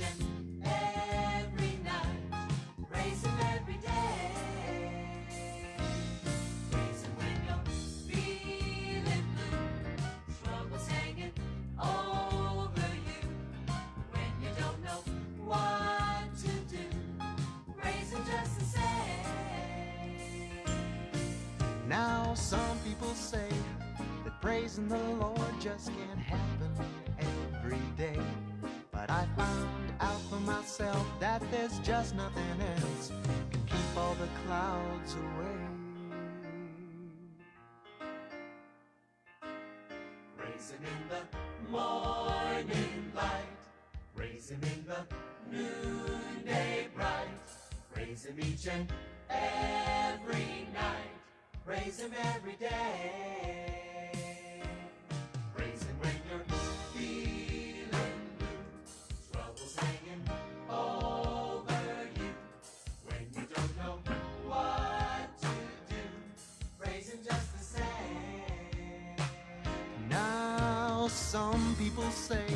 and every night. Praise Him every day. Praise Him when you're feeling blue. Troubles hanging over you. When you don't know what to do, praise Him just the same. Now some people say that praising the Lord just can't happen every day. But I found out for myself that there's just nothing else can keep all the clouds away. Praise Him in the morning light. Praise Him in the noonday bright. Praise Him each and every night. Praise Him every day. Praise Him when you're feeling blue. Troubles hanging over you. When you don't know what to do, praise Him just the same. Now some people say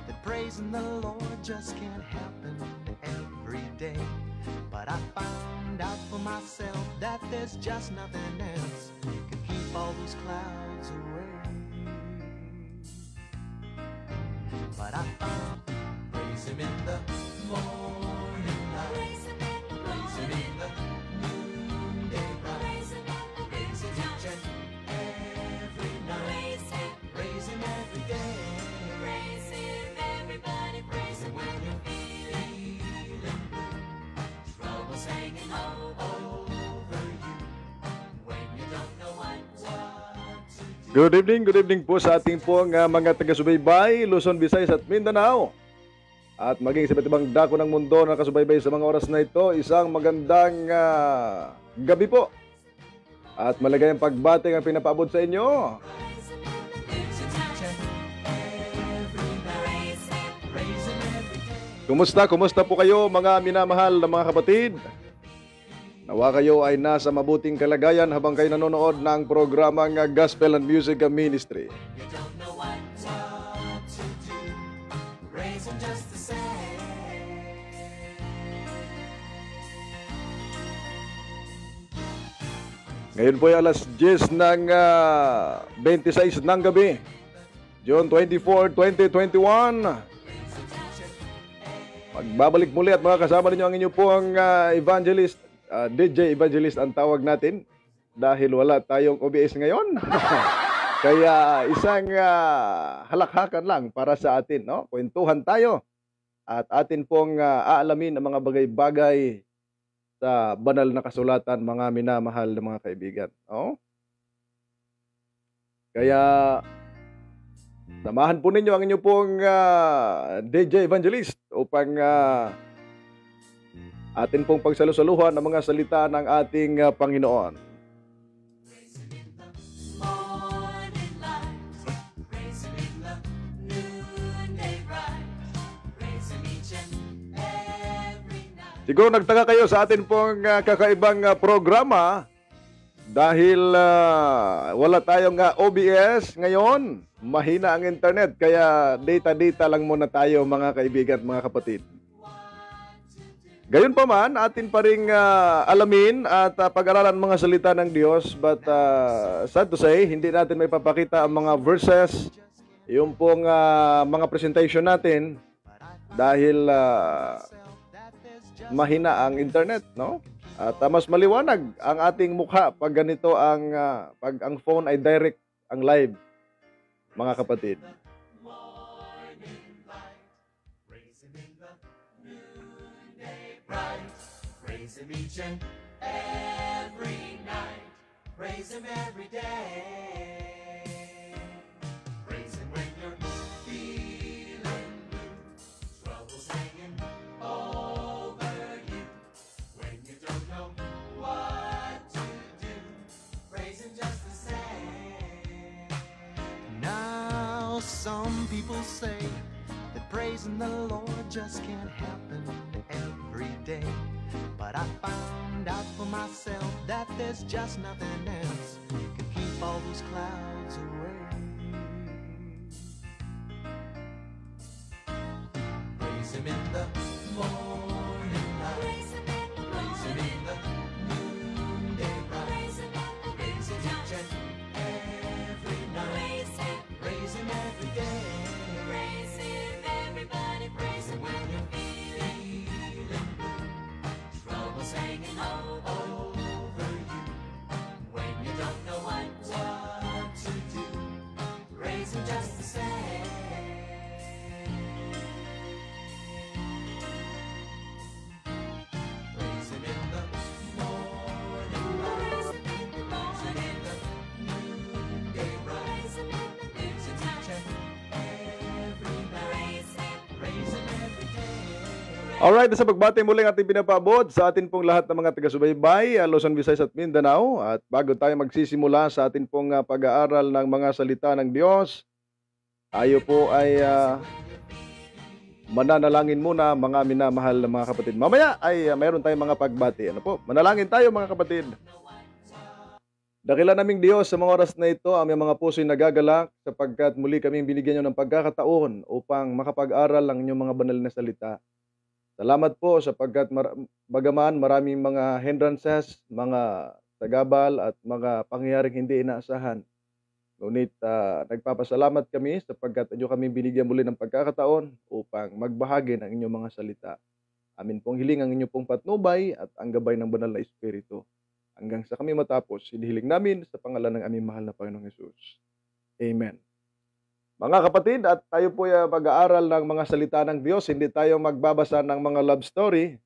that praising the Lord just can't happen every day. But I found out for myself that there's just nothing else can keep all those clouds away. But I found Praise Him in the morning light. Praise Him in the noonday bright. Praise Him each and every night. Praise Him every day. Praise Him, everybody. Praise Him when you're feeling blue. Troubles hanging over you. When you don't know what to do. Good evening po sa ating pong mga taga-subaybay, Luzon, Visayas at Mindanao. At maging sa iba't ibang dako ng mundo na nakasubaybay sa mga oras na ito, isang magandang gabi po. At maligayang pagbati ang pinapaabot sa inyo. Praise Him in the noonday every night. Praise Him every day. Kumusta po kayo mga minamahal na mga kapatid? Nawa kayo ay nasa mabuting kalagayan habang kayo nanonood ng programang Gospel and Music Ministry. You don't know what to do. Praise Him just the same. Ngayon po ay alas 10 ng 26 ng gabi, June 24, 2021. Magbabalik muli at mga kasama ninyo ang inyo pong evangelist, DJ Evangelist ang tawag natin dahil wala tayong OBS ngayon. Kaya isang halakhakan lang para sa atin, no? Kwentuhan tayo at atin pong aalamin ang mga bagay-bagay sa banal na kasulatan, mga minamahal na mga kaibigan. No? Kaya samahan po ninyo ang inyo pong DJ Evangelist upang atin pong pagsalusaluhan ng mga salita ng ating Panginoon. Praise Him in the morning light. Praise Him in the noonday bright. Praise Him each and every night. Siguro nagtaka kayo sa atin pong kakaibang programa dahil wala tayong OBS ngayon. Mahina ang internet kaya data lang muna tayo mga kaibigan at mga kapatid. Gayon pa man, atin pa ring alamin at pag-aralan mga salita ng Diyos. But sad to say, hindi natin may papakita ang mga verses, yung pong mga presentation natin dahil mahina ang internet, no? At mas maliwanag ang ating mukha pag ganito ang pag ang phone ay direct ang live, mga kapatid. Morning light. Praise Him in the noonday bright. Praise Him each and every night. Praise Him every day. Praise Him when you're feeling blue. Troubles hanging over you. When you don't know what to do, praise Him just the same. Now some people say that praising the Lord just can't happen every day. But I found out for myself that there's just nothing else can keep all those clouds away. Praise Him in the morning light. Praise Him in the noonday bright. Praise Him each and every night. Praise Him every day. Praise Him, everybody praise Him when you're feeling blue. Troubles hanging over you. When you don't know what to do, praise Him just the same. Praise Him in the morning light. Praise Him in the noonday bright. Praise Him each and every night. Praise Him every day. Alright, sa pagbati muli ang ating pinapaabot sa atin pong lahat ng mga taga-subaybay, Luzon, Visayas at Mindanao. At bago tayo magsisimula sa atin pong pag-aaral ng mga salita ng Diyos, tayo po ay mananalangin muna, mga minamahal na mga kapatid. Mamaya ay mayroon tayong mga pagbati. Ano po? Manalangin tayo mga kapatid. Dakila naming Diyos, sa mga oras na ito, aming mga puso'y nagagalak sapagkat muli kaming binigyan nyo ng pagkakataon upang makapag-aral ng inyong mga banal na salita. Salamat po sapagkat bagaman maraming mga hindrances, mga tagabal at mga pangyayaring hindi inaasahan. Ngunit nagpapasalamat kami sapagkat inyo kami binigyan muli ng pagkakataon upang magbahagi ng inyong mga salita. Amin pong hiling ang inyong pong patnubay at ang gabay ng banal na Espiritu. Hanggang sa kami matapos, hinihiling namin sa pangalan ng aming mahal na Panginoong Hesus. Amen. Mga kapatid, at tayo po ay mag-aaral ng mga salita ng Diyos. Hindi tayo magbabasa ng mga love story.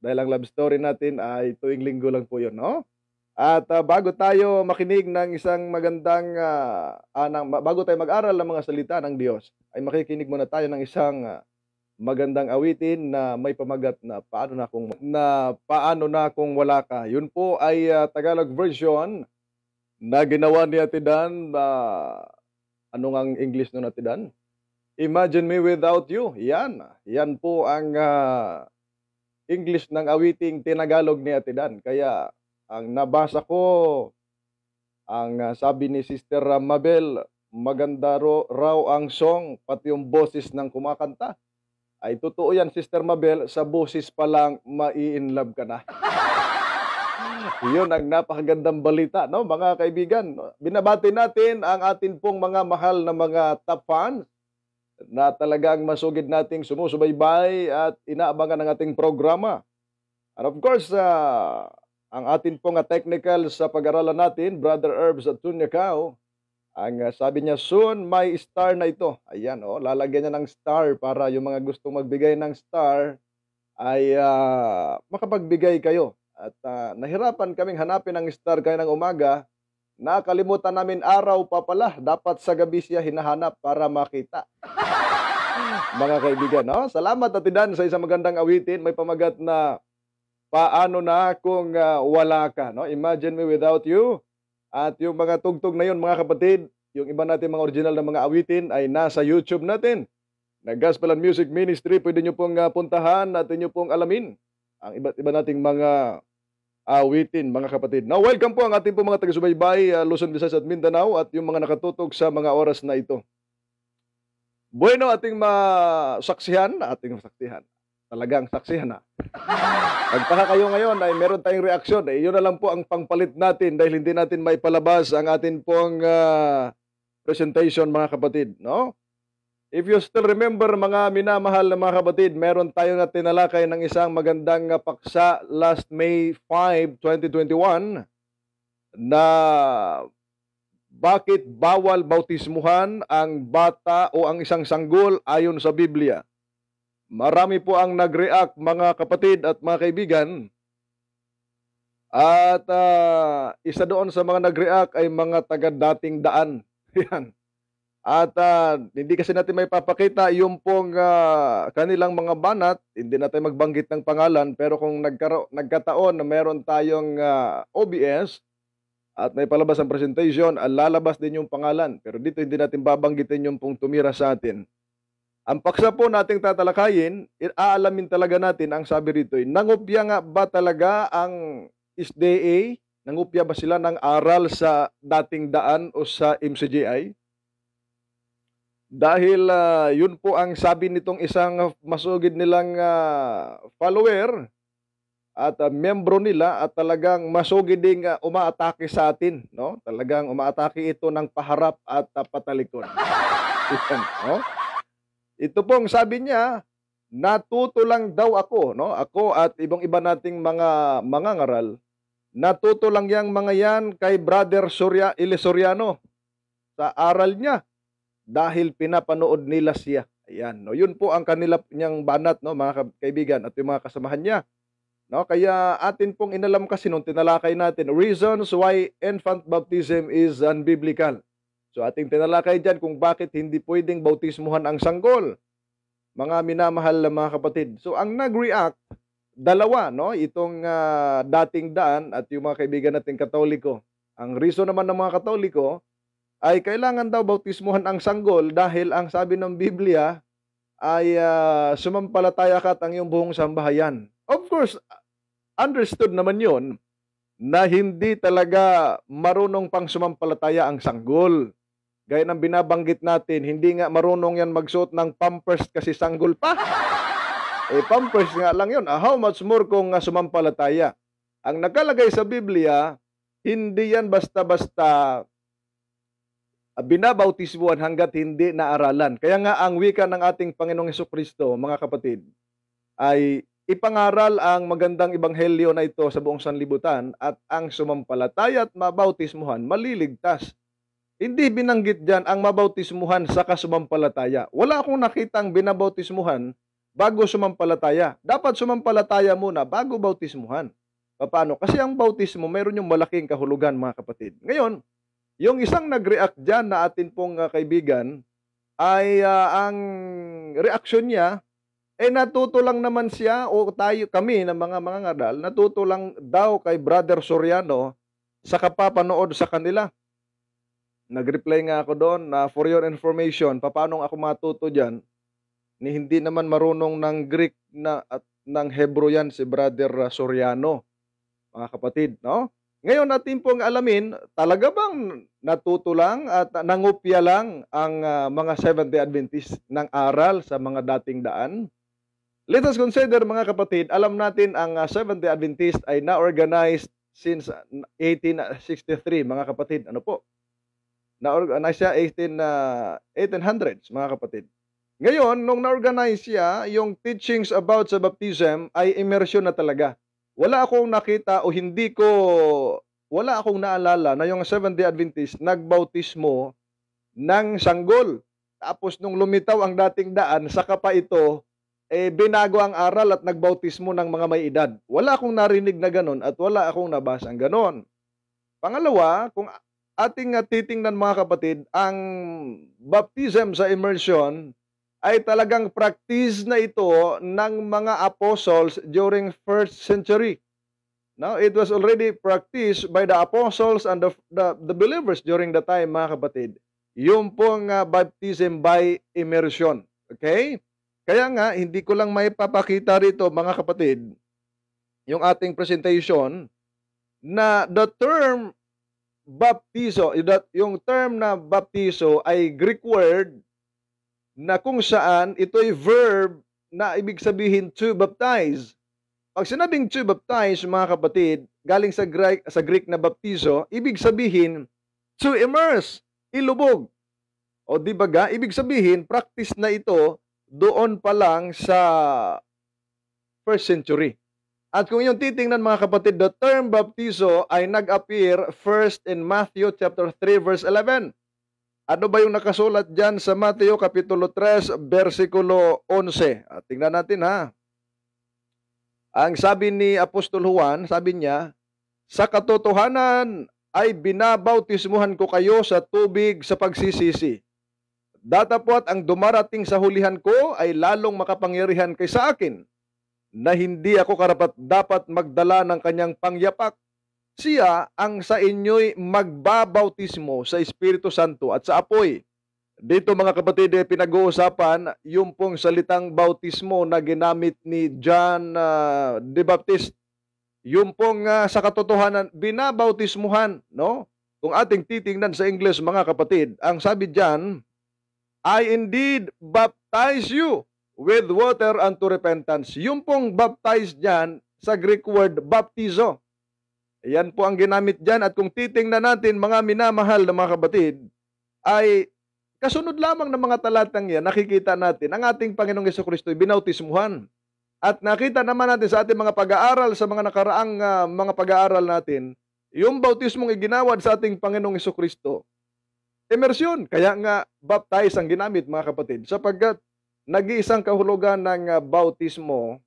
Dahil ang love story natin ay tuwing linggo lang po yun, no? At bago tayo makinig ng isang magandang, bago tayo mag-aral ng mga salita ng Diyos, ay makikinig muna tayo ng isang magandang awitin na may pamagat na paano na kung wala ka. Yun po ay Tagalog version na ginawa ni Ate Dan. Ano ang English nun natin dan? Imagine Me Without You. Yan. Yan po ang English ng awiting tinagalog ni Ate Dan. Kaya ang nabasa ko, ang sabi ni Sister Mabel, maganda raw ang song, pati yung boses ng kumakanta. Ay totoo yan, Sister Mabel, sa boses pa lang, mai-inlove ka na. Yun ang napakagandang balita, no, mga kaibigan. Binabati natin ang atin pong mga mahal na mga top fans na talagang masugid nating sumusubaybay at inaabangan ng ating programa. And of course, ang atin pong technical sa pag-aralan natin, Brother Herbs at Tunyacao, ang sabi niya, soon may star na ito. Ayan, lalagyan niya ng star para yung mga gustong magbigay ng star ay makapagbigay kayo. At nahirapan kaming hanapin ang star kaya ng umaga. Nakalimutan namin araw pa pala. Dapat sa gabi siya hinahanap para makita. Mga kaibigan, no? Salamat Ate Dan sa isang magandang awitin. May pamagat na paano na kung wala ka, no? Imagine Me Without You. At yung mga tugtog na yun, mga kapatid, yung iba natin mga original na mga awitin ay nasa YouTube natin. Na Gospel and Music Ministry, pwede nyo pong puntahan at nyo pong alamin ang iba't iba nating mga awitin, mga kapatid. Now, welcome po ang ating po mga taga-subaybay, Luzon, Visayas at Mindanao at yung mga nakatutok sa mga oras na ito. Bueno, ating masaksihan, talagang saksihan na. Pagtaka kayo ngayon ay meron tayong reaksyon. Yun na lang po ang pangpalit natin dahil hindi natin maipalabas ang atin pong presentation, mga kapatid, no? If you still remember, mga minamahal na mga kapatid, meron tayong tinalakay ng isang magandang paksa last May 5, 2021 na bakit bawal bautismuhan ang bata o ang isang sanggol ayon sa Biblia. Marami po ang nag-react, mga kapatid at mga kaibigan. At isa doon sa mga nag-react ay mga taga-dating daan. Yan. At hindi kasi natin may papakita yung pong kanilang mga banat, hindi natin magbanggit ng pangalan, pero kung nagkataon na meron tayong OBS at may palabas ang presentation, lalabas din yung pangalan. Pero dito hindi natin babanggitin yung pong tumira sa atin. Ang paksa po nating tatalakayin, aalamin talaga natin ang sabi rito, nangupya nga ba talaga ang SDA? Nangupya ba sila ng aral sa dating daan o sa MCGI? Dahil yun po ang sabi nitong isang masugid nilang follower at miyembro nila at talagang masugid ding umaatake sa atin, no? Talagang umaatake ito ng paharap at patalikod. Yan, no? Ito pong sabi niya, natuto lang daw ako, no? Ako at ibang iba nating mga mangangaral, natuto lang yang mga yan kay Brother Ilisoriano sa aral niya dahil pinapanood nila siya. Ayan, no? Yun po ang kanila niyang banat, no, mga kaibigan at yung mga kasamahan niya. No, kaya atin pong inalam kasi nung tinalakay natin, reasons why infant baptism is unbiblical. So ating tinalakay dyan kung bakit hindi pwedeng bautismuhan ang sanggol. Mga minamahal na mga kapatid. So ang nag-react, dalawa, no? Itong dating daan at yung mga kaibigan nating Katoliko. Ang reason naman ng mga Katoliko ay kailangan daw bautismuhan ang sanggol dahil ang sabi ng Biblia ay sumampalataya ka at ang iyong buong sambahayan. Of course, understood naman yon na hindi talaga marunong pang sumampalataya ang sanggol. Gaya ng binabanggit natin, hindi nga marunong yan magsuot ng pampers kasi sanggol pa. Pampers nga lang yun. How much more kung sumampalataya? Ang nakalagay sa Biblia, hindi yan basta-basta binabautismuhan hanggat hindi naaralan. Kaya nga ang wika ng ating Panginoong Hesukristo, mga kapatid, ay ipangaral ang magandang ebanghelyo na ito sa buong sanlibutan at ang sumampalataya at mabautismuhan maliligtas. Hindi binanggit dyan ang mabautismuhan sa kasumampalataya. Wala akong nakitang binabautismuhan bago sumampalataya. Dapat sumampalataya muna bago bautismuhan. Paano? Kasi ang bautismo, mayroon yung malaking kahulugan, mga kapatid. Ngayon, yung isang nag-react dyan na atin pong kaibigan, ay ang reaksyon niya, natuto lang naman siya o kami ng mga ngadal, natuto lang daw kay Brother Soriano sa kapapanood sa kanila. Nag-reply nga ako doon na for your information, paano ako matuto dyan, ni hindi naman marunong ng Greek na at ng Hebro yan si Brother Soriano, mga kapatid, no? Ngayon natin pong alamin, talaga bang natuto lang at nangupya lang ang mga Seventh-day Adventist ng aral sa mga dating daan? Let us consider, mga kapatid, alam natin ang Seventh-day Adventist ay na-organized since 1863, mga kapatid. Ano po? Na-organize siya 1800s, mga kapatid. Ngayon, nung na-organize siya, yung teachings about sa baptism ay immersion na talaga. Wala akong nakita o wala akong naalala na yung Seventh-day Adventist nagbautismo ng sanggol. Tapos nung lumitaw ang dating daan, saka pa ito, binago ang aral at nagbautismo ng mga may edad. Wala akong narinig na ganon at wala akong nabasang ganon. Pangalawa, kung ating titingnan, mga kapatid, ang baptism sa immersion ay talagang practice na ito ng mga apostles during first century. Now, it was already practiced by the apostles and the believers during the time, mga kapatid. Yung pong baptism by immersion. Okay? Kaya nga, hindi ko lang may papakita rito, mga kapatid, yung ating presentation, na the term baptizo, yung term na baptizo ay Greek word na kung saan ito'y verb na ibig sabihin to baptize. Pag sinabing to baptize, mga kapatid, galing sa Greek na baptizo, ibig sabihin to immerse, ilubog. O di ba ga, ibig sabihin, practice na ito doon pa lang sa first century. At kung yung titingnan, mga kapatid, the term baptizo ay nag-appear first in Matthew chapter 3 verse 11. Ano ba yung nakasulat dyan sa Mateo Kapitulo 3, versikulo 11? Tingnan natin, ha. Ang sabi ni Apostol Juan, sabi niya, sa katotohanan ay binabautismuhan ko kayo sa tubig sa pagsisisi. Datapwat ang dumarating sa hulihan ko ay lalong makapangyarihan kaysa akin, na hindi ako karapat dapat magdala ng kanyang pangyapak. Siya ang sa inyo'y magbabautismo sa Espiritu Santo at sa apoy. Dito, mga kapatid, pinag-uusapan yung pong salitang bautismo na ginamit ni John the Baptist. Yung pong sa katotohanan, binabautismuhan, no? Kung ating titingnan sa English, mga kapatid, ang sabi dyan, I indeed baptize you with water unto repentance. Yung pong baptize dyan, sa Greek word, baptizo. Yan po ang ginamit dyan. At kung titingnan natin, mga minamahal na mga kapatid, ay kasunod lamang ng mga talatang yan, nakikita natin, ang ating Panginoong Jesucristo ay binautismuhan. At nakita naman natin sa ating mga pag-aaral, sa mga nakaraang mga pag-aaral natin, yung bautismong iginawad sa ating Panginoong Jesucristo, immersion. Kaya nga, baptize ang ginamit, mga kapatid, sapagkat nag-iisang kahulugan ng bautismo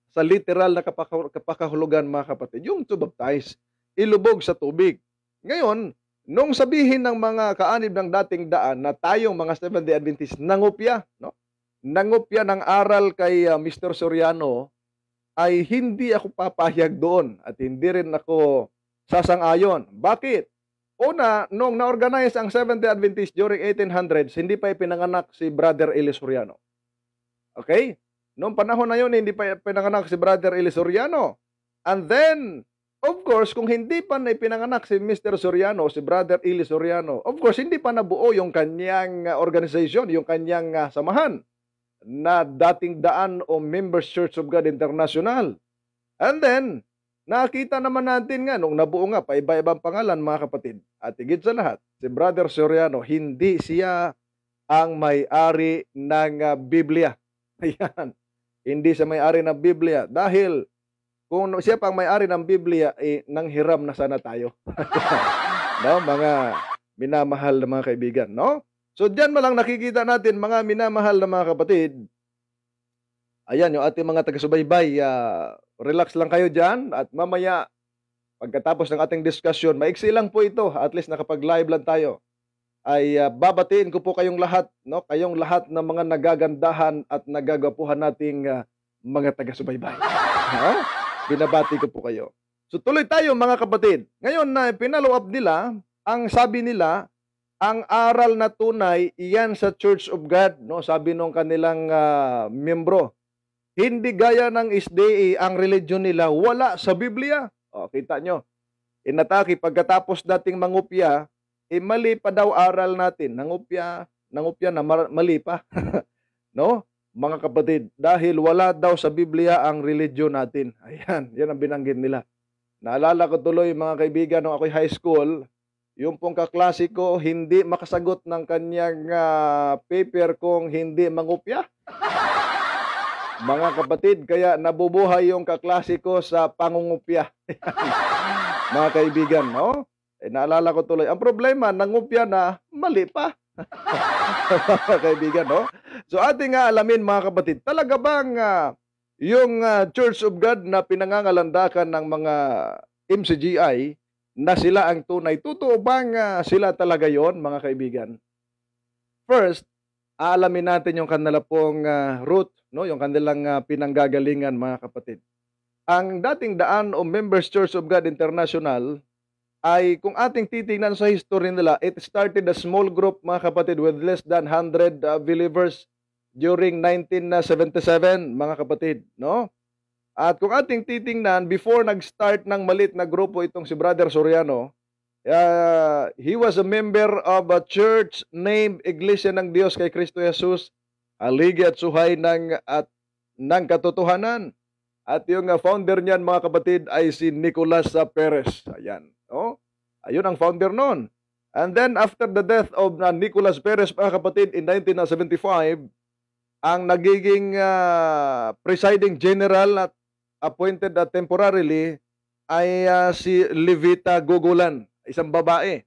sa literal na kapakahulugan, mga kapatid, yung to baptize, ilubog sa tubig. Ngayon, nung sabihin ng mga kaanib ng dating daan na tayong mga Seventh-day Adventist nangupya, no? Nangupya ng aral kay Mr. Soriano, ay hindi ako papahayag doon at hindi rin ako sasang-ayon. Bakit? Una, nung na-organize ang Seventh-day Adventist during 1800s, hindi pa ipinanganak si Brother Eli Soriano. Okay? Noong panahon na yun, hindi pa pinanganak si Brother Eli Soriano. And then, of course, kung hindi pa na ipinanganak si Mr. Soriano, si Brother Eli Soriano, of course, hindi pa nabuo yung kanyang organization, yung kanyang samahan na dating daan o Members Church of God International. And then, nakita naman natin nga, nung nabuo nga, pa iba-ibang pangalan, mga kapatid. At higit sa lahat, si Brother Soriano, hindi siya ang may-ari ng Biblia. Ayan. Hindi siya may-ari ng Biblia. Dahil, kung siya pang may-ari ng Biblia, nanghiram na sana tayo. No, mga minamahal na mga kaibigan, no? So, diyan malang nakikita natin, mga minamahal na mga kapatid. Ayan, yung ating mga taga-subaybay, relax lang kayo dyan. At mamaya, pagkatapos ng ating discussion, maiksi lang po ito. At least nakapag-live lang tayo. Ay babatiin ko po kayong lahat, no? Kayong lahat ng mga nagagandahan at nagagapuhan nating mga taga-subaybay. No? Binabati ko po kayo. So tuloy tayo, mga kapatid. Ngayon na pinalo up nila, ang sabi nila, ang aral na tunay, iyan sa Church of God, no? Sabi nung kanilang miyembro. Hindi gaya ng SDA, ang religion nila wala sa Biblia. O, kita nyo. Inatake, pagkatapos dating mangupya, mali pa daw aral natin. Nangupya na mali pa. No? Mga kapatid, dahil wala daw sa Biblia ang religion natin. Ayan, yan ang binanggit nila. Naalala ko tuloy, mga kaibigan, nung ako'y high school, yung pong kaklase ko, hindi makasagot ng kanyang paper kung hindi mangupya. Mga kapatid, kaya nabubuhay yung kaklase ko sa pangungupya. Mga kaibigan, no? Naalala ko tuloy. Ang problema, nangupya na, mali pa. Mga kaibigan, no? So ating alamin, mga kapatid, talaga bang yung Church of God na pinangangalandakan ng mga MCGI na sila ang tunay, totoo bang sila talaga yon, mga kaibigan? First, aalamin natin yung kanila pong root, no? Yung kanilang pinanggagalingan, mga kapatid. Ang dating daan o Members Church of God International ay kung ating titingnan sa history nila, it started a small group, mga kapatid, with less than 100 believers during 1977, mga kapatid, no? At kung ating titingnan, before nag-start ng malit na grupo itong si Brother Soriano, he was a member of a church named Iglesia ng Diyos kay Kristo Jesus, aligi at suhay ng katotohanan. At yung founder niyan, mga kapatid, ay si Nicolas Perez. Ayan. Oh, ayun ang founder noon. And then after the death of Nicolas Perez, mga kapatid, in 1975, ang nagiging presiding general at appointed temporarily ay si Levita Gogolan, isang babae.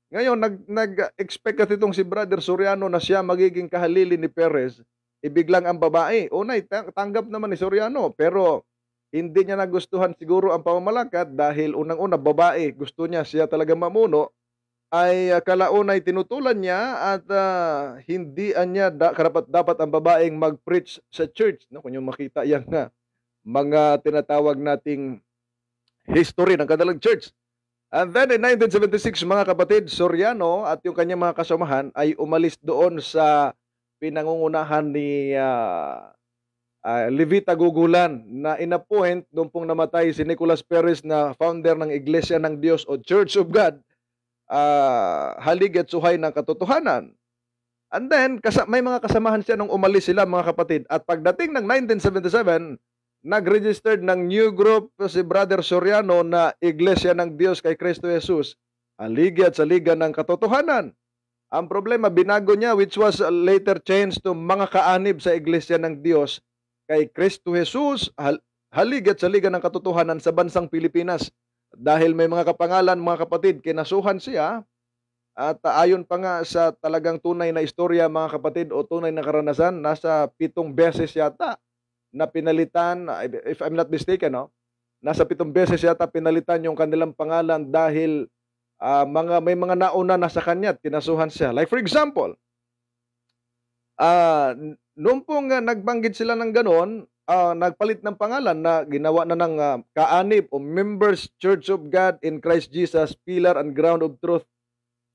Ngayon, nag-expect kasi itong si Brother Soriano na siya magiging kahalili ni Perez, ibiglang ang babae. Unay, tanggap naman ni Soriano, pero hindi niya nagustuhan siguro ang pamamalakad dahil unang-una babae, gusto niya siya talaga mamuno, ay kalaunay tinutulan niya at hindi niya dapat ang babaeng mag-preach sa church. No? Kung yung makita yan nga, mga tinatawag nating history ng kanilang church. And then in 1976, mga kapatid, Soriano at yung kanyang mga kasamahan ay umalis doon sa pinangungunahan ni Levita Gugulan na inappoint nung pong namatay si Nicolas Perez na founder ng Iglesia ng Diyos o Church of God, halig at suhay ng katotohanan. And then, may mga kasamahan siya nung umalis sila, mga kapatid. At pagdating ng 1977, nag-registered ng new group si Brother Soriano na Iglesia ng Diyos kay Kristo Jesus, haligi at saliga ng katotohanan. Ang problema, binago niya, which was later changed to mga kaanib sa Iglesia ng Diyos kay Kristo Jesus, haligi at saliga ng katotohanan sa bansang Pilipinas. Dahil may mga kapangalan, mga kapatid, kinasuhan siya. At ayon pa nga sa talagang tunay na istorya, mga kapatid, o tunay na karanasan, nasa 7 beses yata na pinalitan, if I'm not mistaken, no? Nasa 7 beses yata pinalitan yung kanilang pangalan dahil may mga nauna na sa kanya at kinasuhan siya. Like for example, noong pong nagbanggit sila ng ganon, nagpalit ng pangalan na ginawa na ng kaanib o Members Church of God in Christ Jesus, Pillar and Ground of Truth,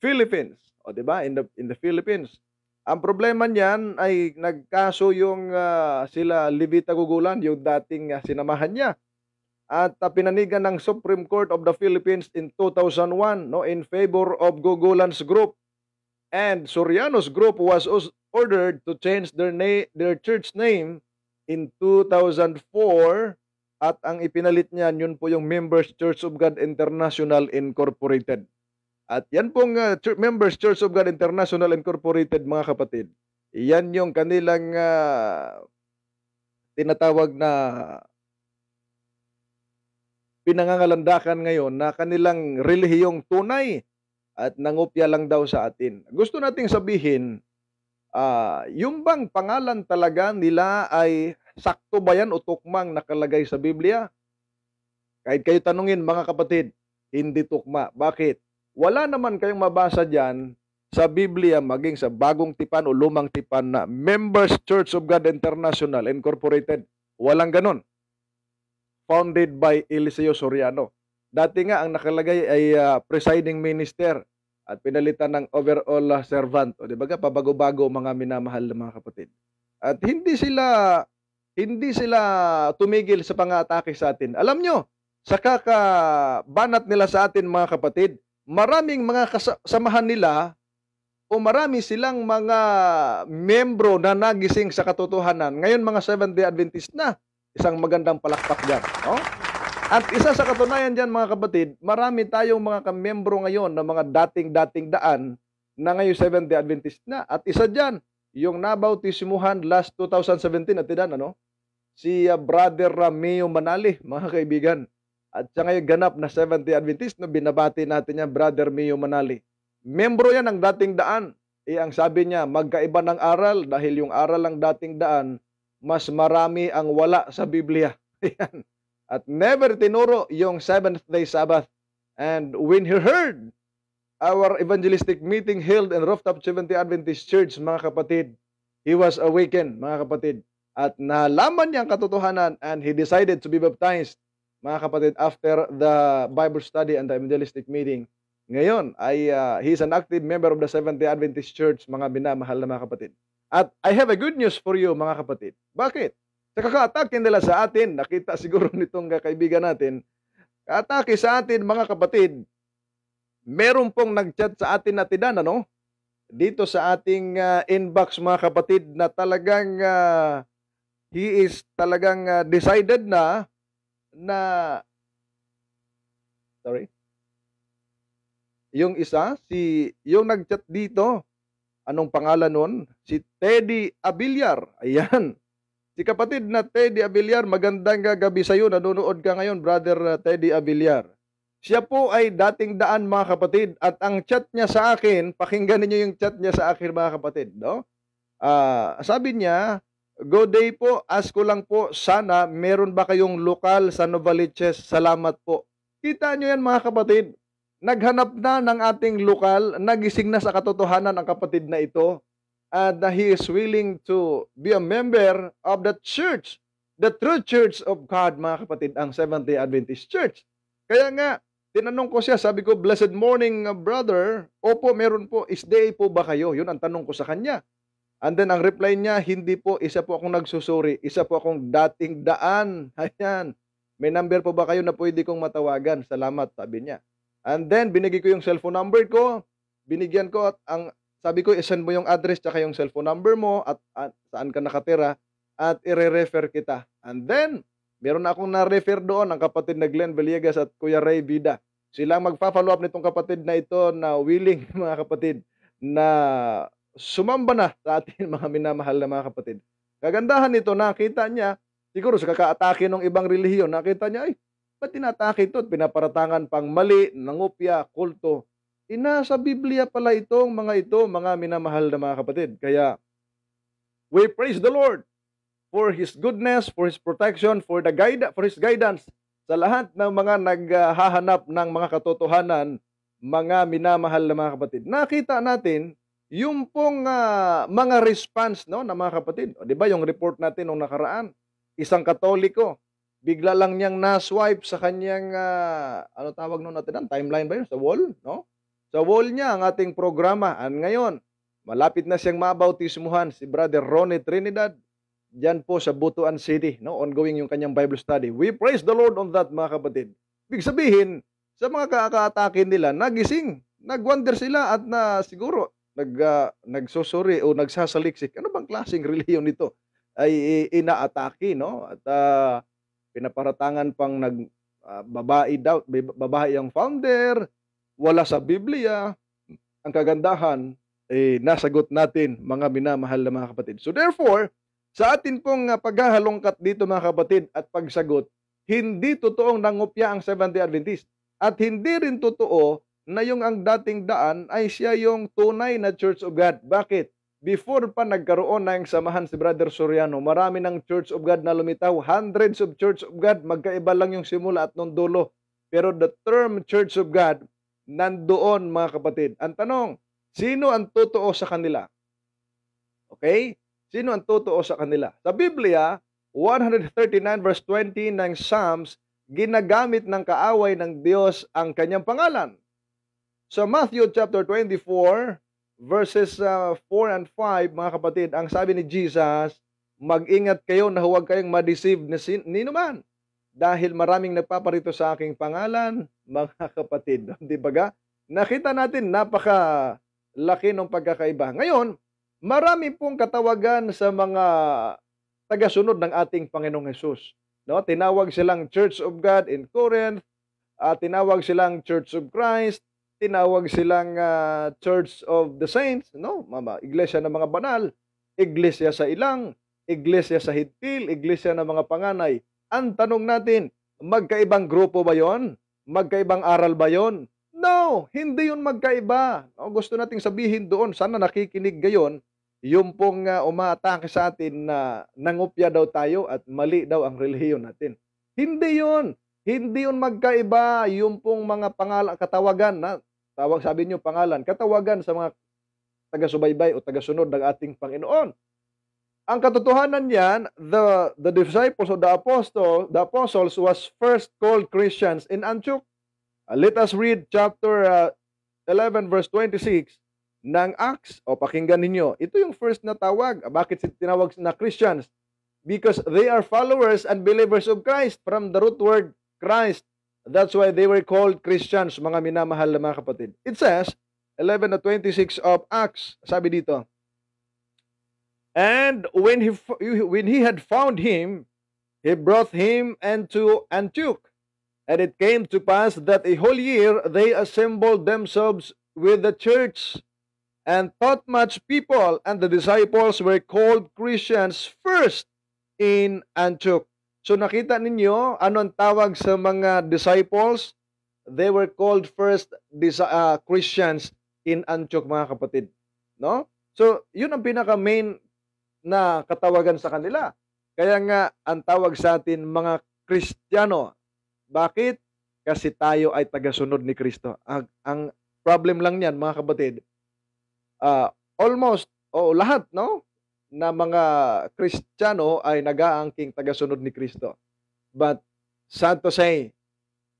Philippines. O, di ba? In the Philippines. Ang problema niyan ay nagkaso yung sila Levita Gugulan, yung dating sinamahan niya. At pinanigan ng Supreme Court of the Philippines in 2001, no, in favor of Gugulan's group. And Soriano's group was ordered to change their church name in 2004. At ang ipinalit niyan, yun po yung Members Church of God International Incorporated. At yan pong Members Church of God International Incorporated, mga kapatid, yan yung kanilang tinatawag na pinangangalandakan ngayon na kanilang relihiyong tunay at nangupya lang daw sa atin. Gusto nating sabihin, yung bang pangalan talaga nila ay sakto ba yan o tukmang nakalagay sa Biblia? Kahit kayo tanungin, mga kapatid, hindi tukma. Bakit? Wala naman kayong mabasa dyan sa Biblia, maging sa bagong tipan o lumang tipan na Members Church of God International Incorporated. Walang ganon. Founded by Eliseo Soriano. Dati nga ang nakalagay ay presiding minister at pinalitan ng overall servant. O di ba, pabago-bago, mga minamahal na mga kapatid. At hindi sila tumigil sa pang-atake sa atin. Alam nyo, sa kakabanat nila sa atin, mga kapatid, maraming mga kasamahan nila o marami silang mga membro na nagising sa katotohanan. Ngayon, mga Seventh-day Adventist na. Isang magandang palakpak dyan. No? At isa sa katunayan dyan, mga kapatid, marami tayong mga kamembro ngayon na mga dating daan na ngayon Seventh-day Adventist na. At isa dyan, yung nabautismuhan last 2017 at tinan, si Brother Rameo Manali, mga kaibigan. At siya ngayon ganap na Seventh-day Adventist, no, binabati natin yan, Brother Mio Manali. Membro yan ng dating daan. Ang sabi niya, magkaiba ng aral dahil yung aral ng dating daan, mas marami ang wala sa Biblia. At never tinuro yung Seventh-day Sabbath. And when he heard our evangelistic meeting held in Rooftop Seventh-day Adventist Church, mga kapatid, he was awakened, mga kapatid. At nalaman niya ang katotohanan and he decided to be baptized, mga kapatid, after the Bible study and the evangelistic meeting. Ngayon, he's an active member of the Seventh-day Adventist Church, mga minamahal na mga kapatid. At I have a good news for you, mga kapatid. Bakit? Sa kaka-atake nila sa atin, nakita siguro nitong kaibigan natin, ka-atake sa atin, mga kapatid, meron pong nag-chat sa atin na tinan, dito sa ating inbox, mga kapatid, na talagang he is talagang decided na yung isa, yung nag-chat dito, anong pangalan nun? Si Teddy Abiliar. Ayan. Si kapatid na Teddy Abiliar, magandang gabi sa iyo. Nanonood ka ngayon, Brother Teddy Abiliar. Siya po ay dating daan, mga kapatid. At ang chat niya sa akin, pakinggan niyo yung chat niya sa akin, mga kapatid. Sabi niya, good day po, ask ko lang po, sana meron ba kayong lokal sa Novaliches? Salamat po. Kita nyo yan, mga kapatid. Naghanap na ng ating lokal, nagising na sa katotohanan ang kapatid na ito, and he is willing to be a member of the church, the true church of God, mga kapatid, ang Seventh-day Adventist Church. Kaya nga, tinanong ko siya, sabi ko, blessed morning, brother. Opo, meron po, SDA po ba kayo? Yun ang tanong ko sa kanya. And then ang reply niya, hindi po, isa po akong nagsusuri, isa po akong dating daan. Ayan. May number po ba kayo na pwede kong matawagan? Salamat, sabi niya. And then binigay ko yung cellphone number ko, binigyan ko at ang sabi ko, isend mo yung address tsaka yung cellphone number mo at saan ka nakatira at ire-refer kita. And then, meron na akong na-refer doon ang kapatid na Glenn Villegas at Kuya Ray Vida. Sila ang magpa-follow up nitong kapatid na ito na willing, mga kapatid, na sumamba na sa atin, mga minamahal na mga kapatid. Kagandahan nito, nakita niya, siguro sa kakaatake ng ibang relihiyon, nakita niya, ay, ba't tinatake ito? At pinaparatangan pang mali, nangupya, kulto. Sa Biblia pala itong mga minamahal na mga kapatid. Kaya, we praise the Lord for His goodness, for His protection, for His guidance sa lahat ng mga naghahanap ng mga katotohanan, mga minamahal na mga kapatid. Nakita natin yung pong mga response, no, na mga kapatid. O, di ba yung report natin nung nakaraan? Isang Katoliko, bigla lang niyang na-swipe sa kanyang, ano tawag nun natin, timeline ba yun? Sa wall, no? Sa wall niya ang ating programa. And ngayon, malapit na siyang mabautismuhan si Brother Ronnie Trinidad diyan po sa Butuan City, no? Ongoing yung kanyang Bible study. We praise the Lord on that, mga kapatid. Ibig sabihin, sa mga kakaatake nila, nagising, nagwonder sila at na siguro nagsusuri o nagsasaliksik. Ano bang klaseng reliyon nito? Ay inaatake, no? At pinaparatangan pang babae ang founder, wala sa Biblia. Ang kagandahan, nasagot natin, mga minamahal na mga kapatid. So therefore, sa atin pong paghahalongkat dito, mga kapatid, at pagsagot, hindi totoong nangupya ang Seventh-day Adventist. At hindi rin totoo na yung ang dating daan ay siya yung tunay na Church of God. Bakit? Before pa nagkaroon ng samahan si Brother Soriano, marami ng Church of God na lumitaw. Hundreds of Church of God, magkaiba lang yung simula at nung dulo. Pero the term Church of God, nandoon, mga kapatid. Ang tanong, sino ang totoo sa kanila? Okay? Sino ang totoo sa kanila? Sa Biblia, 139 verse 20 ng Psalms, ginagamit ng kaaway ng Diyos ang kanyang pangalan. Sa Matthew chapter 24, verses 4 and 5, mga kapatid, ang sabi ni Jesus, mag-ingat kayo na huwag kayong ma-deceive ni naman. Dahil maraming nagpaparito sa aking pangalan, mga kapatid. Di ba ga? Nakita natin, napaka-laki ng pagkakaiba. Ngayon, marami pong katawagan sa mga tagasunod ng ating Panginoong Hesus. No? Tinawag silang Church of God in Corinth, tinawag silang Church of Christ, tinawag silang Church of the Saints, no? Iglesia ng mga banal, iglesia sa ilang, iglesia sa hitil, iglesia ng mga panganay. Ang tanong natin, magkaibang grupo ba yon? Magkaibang aral ba yon? No, hindi yun magkaiba. No, gusto nating sabihin doon, sana nakikinig gayon, yung pong umaatake sa atin na nangupya daw tayo at mali daw ang relihiyon natin. Hindi yun. Hindi yun magkaiba yung pong mga katawagan na, sabi niyo pangalan, katawagan sa mga taga-subaybay o taga-sunod ng ating Panginoon. Ang katotohanan niyan, the disciples of the apostles was first called Christians in Antioch. Let us read chapter 11 verse 26 ng Acts. O pakinggan ninyo. Ito yung first na tawag. Bakit tinawag na Christians? Because they are followers and believers of Christ, from the root word Christ. That's why they were called Christians, mga minamahal na mga kapatid. It says, 11:26 of Acts, sabi dito, and when he had found him, he brought him into Antioch. And it came to pass that a whole year they assembled themselves with the church and taught much people, and the disciples were called Christians first in Antioch. So nakita ninyo, ano ang tawag sa mga disciples? They were called first Christians in Antioch, mga kapatid. No? So, yun ang pinaka-main na katawagan sa kanila. Kaya nga, ang tawag sa atin, mga Kristiyano. Bakit? Kasi tayo ay tagasunod ni Kristo. Ang problem lang niyan, mga kapatid, almost, lahat, no? Na mga Kristiyano ay nag-aangking tagasunod ni Kristo. But, sad to say,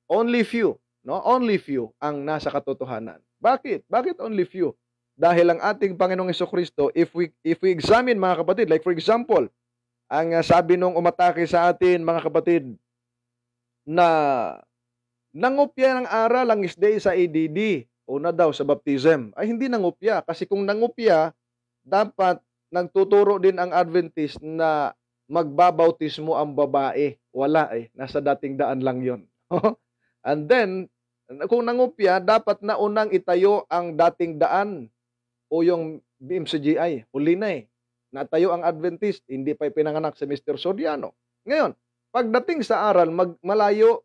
only few, no? Only few ang nasa katotohanan. Bakit? Bakit only few? Dahil ang ating Panginoong Jesucristo, if we examine, mga kapatid, like for example, ang sabi nung umatake sa atin, mga kapatid, na nangupya ng aral ang isday sa ADD. Una daw sa baptism. Ay hindi nangupya. Kasi kung nangupya, dapat nagtuturo din ang Adventist na magbabautismo ang babae. Wala eh. Nasa dating daan lang yon. And then, kung nangupya, dapat na unang itayo ang dating daan o yung BMCGI. Huli na eh. Natayo ang Adventist. Hindi pa pinanganak si Mr. Soriano. Ngayon, pagdating sa aral, malayo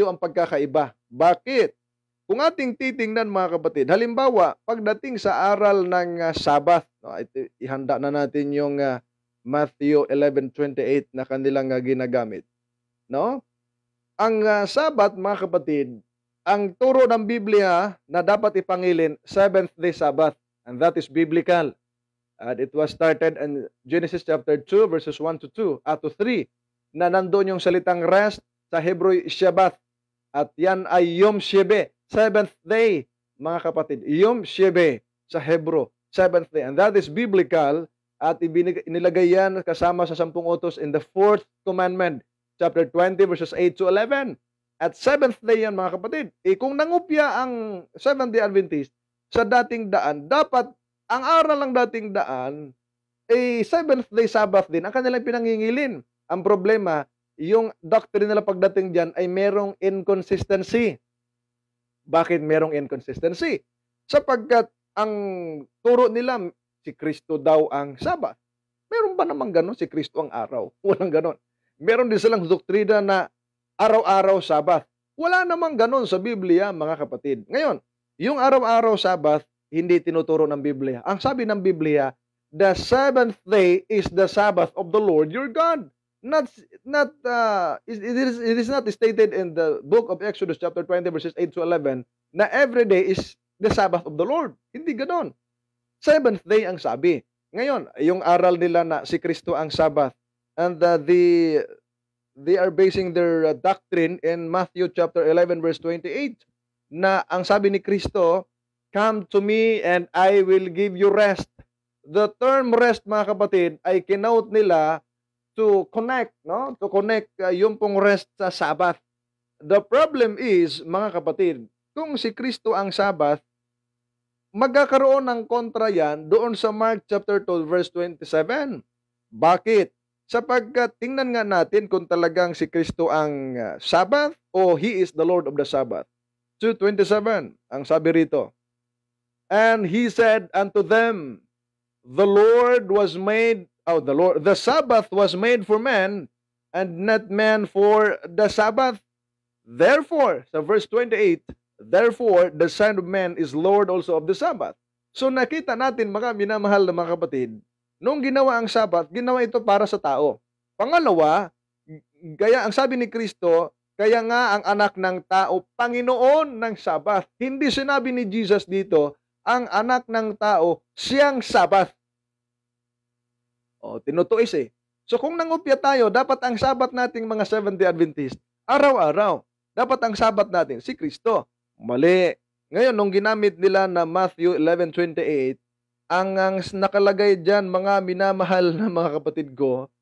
ang pagkakaiba. Bakit? Kung ating titingnan mga kapatid, halimbawa, pagdating sa aral ng Sabbath, no, ihanda na natin yung Matthew 11:28 na kanilang ginagamit. No? Ang Sabbath, mga kapatid, ang turo ng Biblia na dapat ipangilin, seventh day Sabbath, and that is biblical. And it was started in Genesis chapter 2 verses 1 to 2 to 3 na nandoon yung salitang rest sa Hebrew Shabbat. At yan ay Yom Shebe, seventh day, mga kapatid. Yom Shebe sa Hebrew, seventh day. And that is biblical at inilagay yan kasama sa 10 utos in the fourth commandment, chapter 20 verses 8 to 11. At seventh day yan, mga kapatid. Kung nangupya ang Seventh-day Adventist sa dating daan, dapat ang aral ng dating daan seventh-day Sabbath din ang kanilang pinangingilin. Ang problema, yung doctrine nila pagdating dyan ay merong inconsistency. Bakit merong inconsistency? Sapagkat ang turo nila, si Kristo daw ang Sabbath. Meron ba namang ganon? Si Kristo ang araw. Walang ganon. Meron din silang doktrina na araw-araw Sabbath. Wala namang ganon sa Biblia, mga kapatid. Ngayon, yung araw-araw Sabbath, hindi tinuturo ng Biblia. Ang sabi ng Biblia, the seventh day is the Sabbath of the Lord your God. It is not stated in the book of Exodus chapter 20 verses 8 to 11 na every day is the Sabbath of the Lord. Hindi ganoon. Seventh day ang sabi. Ngayon, yung aral nila na si Kristo ang Sabbath, and they are basing their doctrine in Matthew chapter 11 verse 28 na ang sabi ni Kristo, come to me and I will give you rest. The term rest, mga kapatid, ay kinote nila to connect, no? To connect yung pong rest sa Sabbath. The problem is, mga kapatid, kung si Kristo ang Sabbath, magkakaroon ng kontra yan doon sa Mark chapter 2 verse 27. Bakit? Sapagkat tingnan nga natin kung talagang si Kristo ang Sabbath o He is the Lord of the Sabbath. 2:27, ang sabi rito. And He said unto them, the Sabbath was made for man, and not man for the Sabbath. Therefore, sa verse 28, therefore, the Son of Man is Lord also of the Sabbath. So nakita natin, mga minamahal na mga kapatid, nung ginawa ang Sabbath, ginawa ito para sa tao. Pangalawa, kaya ang sabi ni Kristo, kaya nga ang anak ng tao, Panginoon ng Sabbath. Hindi sinabi ni Jesus dito, ang anak ng tao, siyang Sabbath. Tinutuis eh. So kung nangupya tayo, dapat ang Sabbath nating mga Seventh-day Adventist, araw-araw. Dapat ang Sabbath natin, si Kristo. Mali. Ngayon, nung ginamit nila na Matthew 11:28, ang nakalagay dyan, mga minamahal na mga kapatid ko,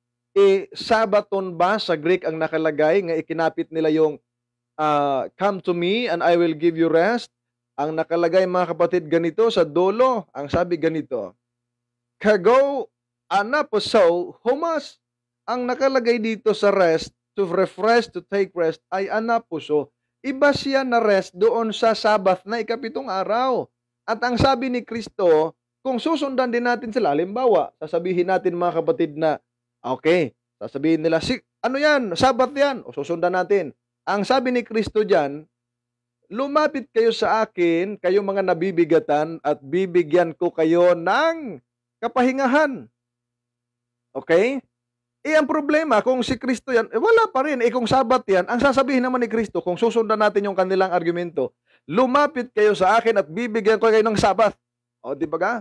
Sabbaton ba sa Greek ang nakalagay, nga ikinapit nila yung come to me and I will give you rest. Ang nakalagay, mga kapatid, ganito sa dulo, ang sabi ganito, kago anaposo humas. Ang nakalagay dito sa rest, to refresh, to take rest, ay anaposo. Iba siya na rest doon sa Sabbath na ikapitong araw. At ang sabi ni Kristo, kung susundan din natin sila, halimbawa, sasabihin natin, mga kapatid, na okay, sasabihin nila, ano yan, Sabbath yan, o susundan natin. Ang sabi ni Kristo dyan, lumapit kayo sa akin, kayo mga nabibigatan, at bibigyan ko kayo ng kapahingahan. Okay? Ang problema, kung si Kristo yan, wala pa rin. Kung Sabbath yan, ang sasabihin naman ni Kristo, kung susundan natin yung kanilang argumento, lumapit kayo sa akin at bibigyan ko kayo ng Sabbath. O, di ba ka?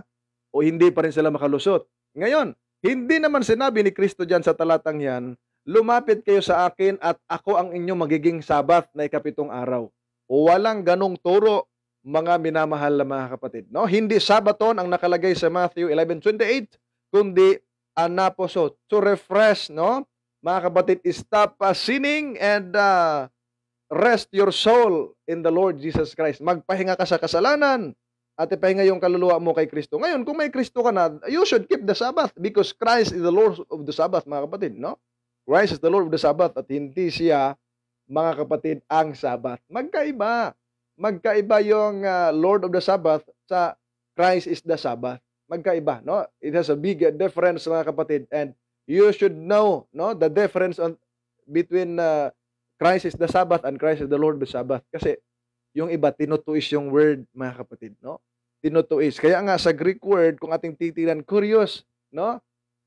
O hindi pa rin sila makalusot. Ngayon, hindi naman sinabi ni Kristo dyan sa talatang yan, lumapit kayo sa akin at ako ang inyong magiging Sabbath na ikapitong araw. O walang ganong turo, mga minamahal na mga kapatid. No? Hindi Sabbaton ang nakalagay sa Matthew 11:28, kundi anaposo, to refresh, no? Mga kapatid, stop sinning and rest your soul in the Lord Jesus Christ. Magpahinga ka sa kasalanan at ipahinga yung kaluluwa mo kay Kristo. Ngayon, kung may Kristo ka na, you should keep the Sabbath because Christ is the Lord of the Sabbath, mga kapatid, no? Christ is the Lord of the Sabbath at hindi siya, mga kapatid, ang Sabbath. Magkaiba. Magkaiba yung Lord of the Sabbath sa Christ is the Sabbath. Magkaiba, no? It has a big difference, mga kapatid, and you should know, no, the difference between Christ is the Sabbath and Christ is the Lord of the Sabbath. Kasi yung iba, tinutuis yung word, mga kapatid, no? Tinutuis. Kaya nga, sa Greek word, kung ating titinan, kurios, no?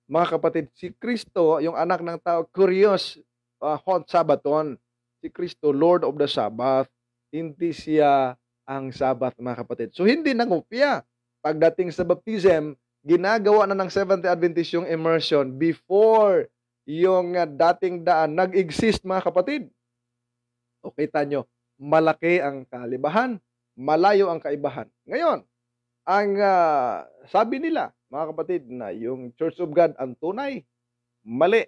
Mga kapatid, si Kristo, yung anak ng tao, kurios, hot Sabbathon. Si Kristo, Lord of the Sabbath. Hindi siya ang Sabbath, mga kapatid. So, hindi nangupya. Pagdating sa baptism, ginagawa na ng Seventh-day Adventist yung immersion before yung dating daan nag-exist, mga kapatid. O, kita nyo, malaki ang kalibahan, malayo ang kaibahan. Ngayon, ang sabi nila, mga kapatid, na yung Church of God ang tunay, mali.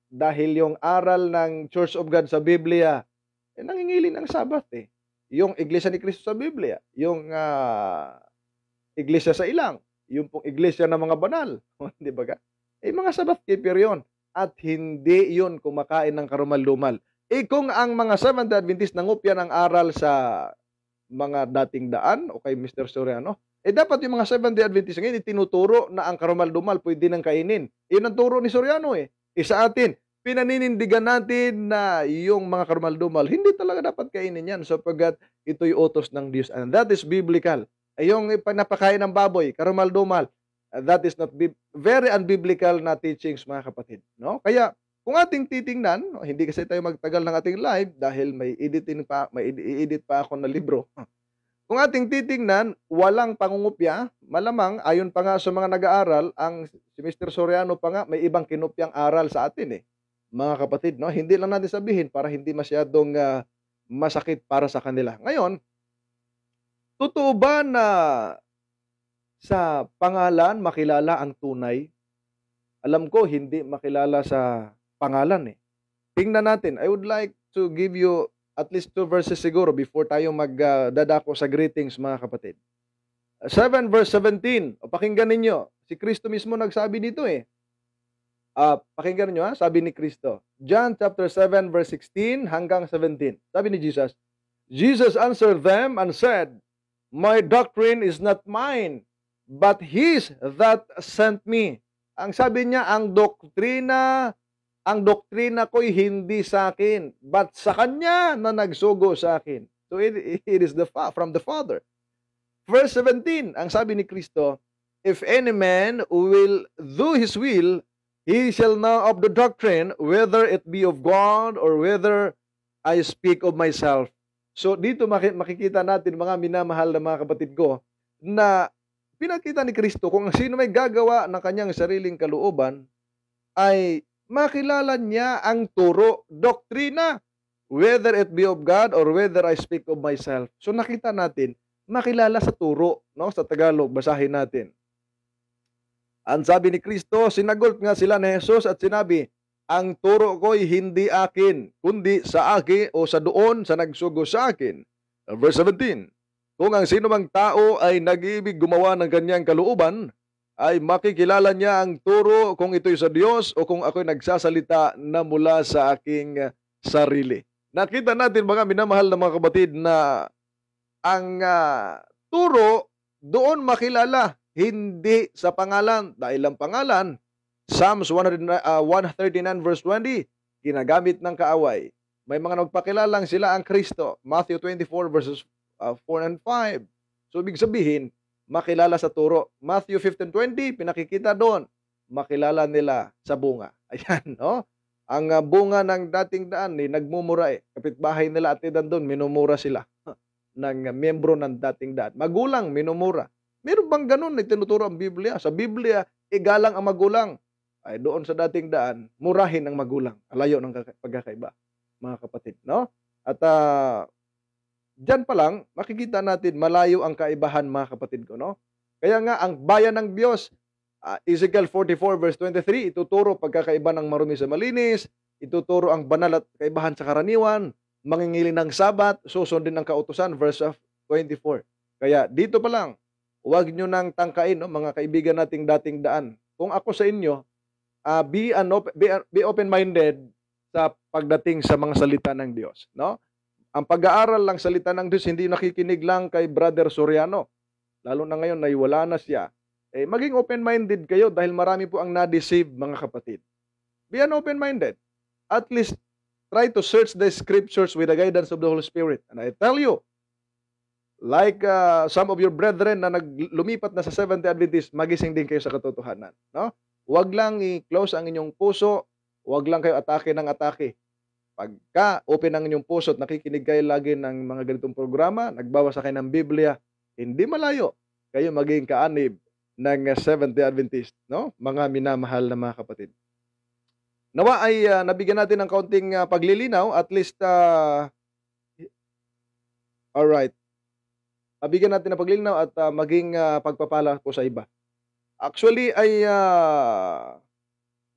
Dahil yung aral ng Church of God sa Biblia, nangingilin ng Sabat eh. Yung Iglesia ni Cristo sa Biblia, yung Iglesia sa ilang, yung pong Iglesia ng mga banal, di ba ka? Mga Sabbath keeper yun. At hindi yun kumakain ng karumal-dumal. Kung ang mga Seventh-day Adventist nangupya ng aral sa mga dating daan, o kay Mr. Soriano, dapat yung mga Seventh-day Adventist ngayon, tinuturo na ang karumal-dumal pwede nang kainin. Yun ang turo ni Soriano eh. Sa atin, pinaninindigan natin na yung mga karumal-dumal, hindi talaga dapat kainin yan sapagkat ito'y utos ng Diyos. And that is biblical. Yung panapakain ng baboy, karumal-dumal, that is not very unbiblical na teachings, mga kapatid. No? Kaya, kung ating titingnan, hindi kasi tayo magtagal ng ating live dahil may i-edit pa ako na libro. Kung ating titingnan, walang pangungupya, malamang, ayon pa nga sa mga nag-aaral, si Mr. Soriano pa nga, may ibang kinupyang aral sa atin eh. Mga kapatid, no? Hindi lang natin sabihin para hindi masyadong masakit para sa kanila. Ngayon, totoo ba na sa pangalan makilala ang tunay? Alam ko, hindi makilala sa pangalan eh. Tingnan natin. I would like to give you at least 2 verses siguro before tayo magdadako sa greetings, mga kapatid. 7 verse 17. O, pakinggan ninyo. Si Kristo mismo nagsabi dito eh. Pakinggan niyo ha, sabi ni Kristo. John chapter 7 verse 16 hanggang 17. Sabi ni Jesus, Jesus answered them and said, My doctrine is not mine, but His that sent me. Ang sabi niya, ang doktrina ko'y hindi sa akin, but sa Kanya na nagsugo sa akin. So it is from the Father. Verse 17, ang sabi ni Kristo, If any man will do His will, he shall know of the doctrine, whether it be of God or whether I speak of myself. So dito makikita natin, mga minamahal na mga kapatid ko, na pinakita ni Kristo kung sino may gagawa ng kanyang sariling kalooban, ay makilala niya ang turo, doktrina, whether it be of God or whether I speak of myself. So nakita natin, makilala sa turo, no? Sa Tagalog, basahin natin. Ang sabi ni Kristo, sinagot nga sila ni Jesus at sinabi, ang turo ko'y hindi akin, kundi sa akin o sa doon sa nagsugo sa akin. Verse 17, kung ang sino mang tao ay nag-ibig gumawa ng kanyang kalooban, ay makikilala niya ang turo kung ito'y sa Diyos o kung ako'y nagsasalita na mula sa aking sarili. Nakita natin, mga minamahal na mga kapatid, na ang turo doon makilala, hindi sa pangalan. Dahil ang pangalan, Psalms 139 verse 20, ginagamit ng kaaway. May mga nagpakilalang sila ang Kristo. Matthew 24 verses 4 and 5. So, ibig sabihin, makilala sa turo. Matthew 15:20, pinakikita doon, makilala nila sa bunga. Ayan, no? Ang bunga ng dating daan, nagmumura eh. Kapitbahay nila at doon, minumura sila ng miyembro ng dating daan. Magulang, minumura. Meron bang ganun na tinuturo ang Biblia? Sa Biblia, igalang ang magulang. Ay doon sa dating daan, murahin ang magulang. Alayo ng pagkakaiba, mga kapatid, no? At diyan pa lang, makikita natin malayo ang kaibahan, mga kapatid ko, no? Kaya nga, ang bayan ng Diyos, Ezekiel 44 verse 23, ituturo pagkakaiba ng marumi sa malinis, ituturo ang banal at kaibahan sa karaniwan, mangingili ng sabat, susundin ang kautusan, verse of 24. Kaya dito pa lang, huwag nyo nang tangkain, no, mga kaibigan nating dating daan. Kung ako sa inyo, be open-minded sa pagdating sa mga salita ng Diyos, no? Ang pag-aaral lang salita ng Diyos, hindi nakikinig lang kay Brother Soriano. Lalo na ngayon, wala na siya. Maging open-minded kayo dahil marami po ang na-deceive, mga kapatid. Be an open-minded. At least, try to search the scriptures with the guidance of the Holy Spirit. And I tell you, like some of your brethren na lumipat na sa Seventh-day Adventist, magising din kayo sa katotohanan. No? Huwag lang i-close ang inyong puso, huwag lang kayo atake ng atake. Pagka open ang inyong puso at nakikinig kayo lagi ng mga ganitong programa, nagbabasa kayo ng Biblia, hindi malayo kayo maging kaanib ng Seventh-day Adventist, no? Mga minamahal na mga kapatid. Nawa ay nabigyan natin ng kaunting paglilinaw, at least, alright, nabigyan natin ng paglilinaw at maging pagpapala po sa iba. Actually, ay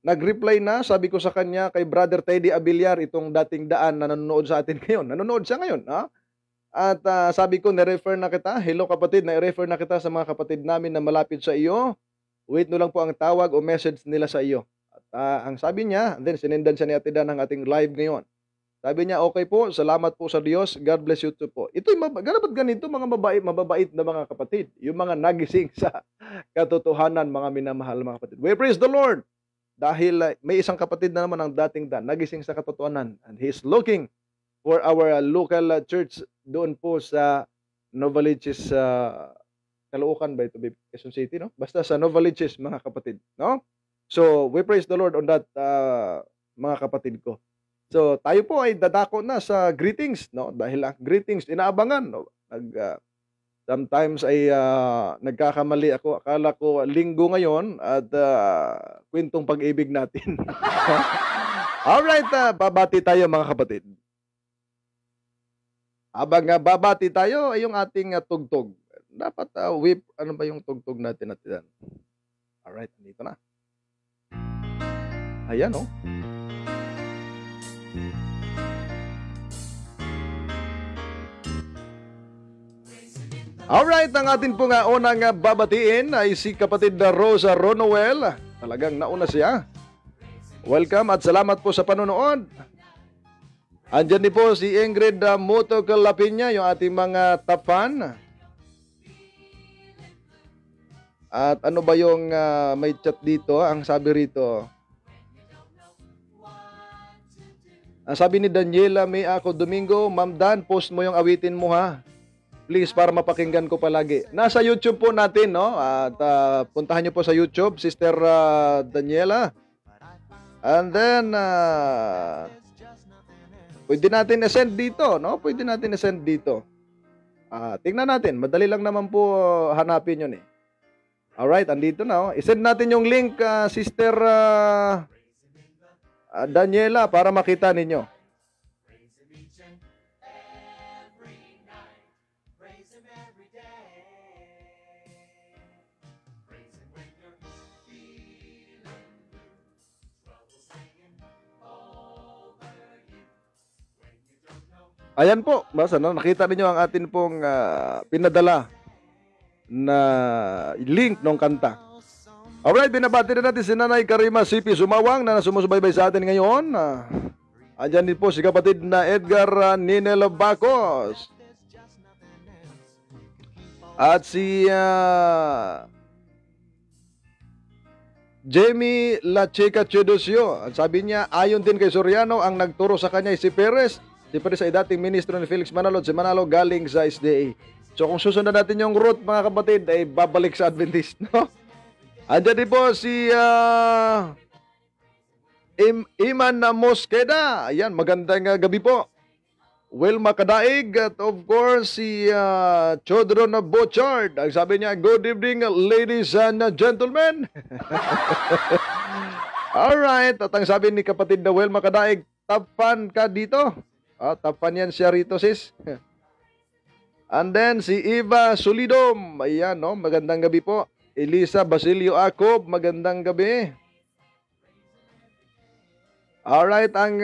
nag-reply na, sabi ko sa kanya, kay Brother Teddy Abiliar, itong dating daan na nanonood sa atin ngayon. Nanonood siya ngayon, ha? At sabi ko, na-refer na kita. Hello kapatid, na-refer na kita sa mga kapatid namin na malapit sa iyo. Wait no lang po ang tawag o message nila sa iyo. At ang sabi niya, then sinendan siya ni Ate Dan ng ating live ngayon. Sabi niya, okay po, salamat po sa Diyos, God bless you too po. Ito'y ganapat ganito, mga mababait na mga kapatid. Yung mga nagising sa katotohanan, mga minamahal mga kapatid. We praise the Lord. Dahil may isang kapatid na naman ang dating Dan, nagising sa katotohanan. And he's looking for our local church doon po sa Novaliches, Caloocan ba ito, Quezon City, no? Basta sa Novaliches, mga kapatid, no? So, we praise the Lord on that, mga kapatid ko. So, tayo po ay dadako na sa greetings, no? Dahil ang greetings, inaabangan, no? Sometimes ay nagkakamali ako. Akala ko linggo ngayon at kwentong pag-ibig natin. Alright, babati tayo mga kapatid. Habang babati tayo ay yung ating tugtog. Dapat ano ba yung tugtog natin natin? Alright, dito na. Ayan, oh. Alright, ang atin po nga unang babatiin ay si kapatid na Rosa Ronoel. Talagang nauna siya. Welcome at salamat po sa panonood. Andyan din po si Ingrid Moto Calapinya, yung ating mga top fan. At ano ba yung may chat dito? Ang sabi rito, ang sabi ni Daniela May ako Domingo, Ma'am Dan, post mo yung awitin mo ha. Please, para mapakinggan ko palagi. Nasa YouTube po natin, no? At puntahan nyo po sa YouTube, Sister Daniela. And then, pwede natin i-send dito, no? Pwede natin i-send dito. Tingnan natin. Madali lang naman po hanapin yun eh. Alright, andito na. I-send natin yung link, Sister Daniela, para makita ninyo. Ayan po, basta no, nakita niyo ang atin pong pinadala na link ng kanta. Alright, binabati na natin si Nanay Karima C.P. Sumawang na sumusubaybay sa atin ngayon. Andyan din po si kapatid na Edgar Ninel Bacos. At si Jamie La Chica Chedosio. At sabi niya, ayon din kay Soriano, ang nagturo sa kanya si Perez. Si Perez ay dating ministro ni Felix Manalo. Si Manalo galing sa SDA. So kung susundan natin yung route, mga kapatid, ay babalik sa Adventist, no? Andiyan din po si Iman Mosqueda. Ayan, magandang gabi po. Wilma Kadaig at of course si Chodron Bochard. Ang sabi niya, good evening ladies and gentlemen. Alright, at ang sabi ni kapatid na Wilma Kadaig, top fan ka dito. Top fan yan siya rito sis. And then si Eva Solidom. Ayan, no? Magandang gabi po. Elisa Basilio Acob, magandang gabi. Alright, ang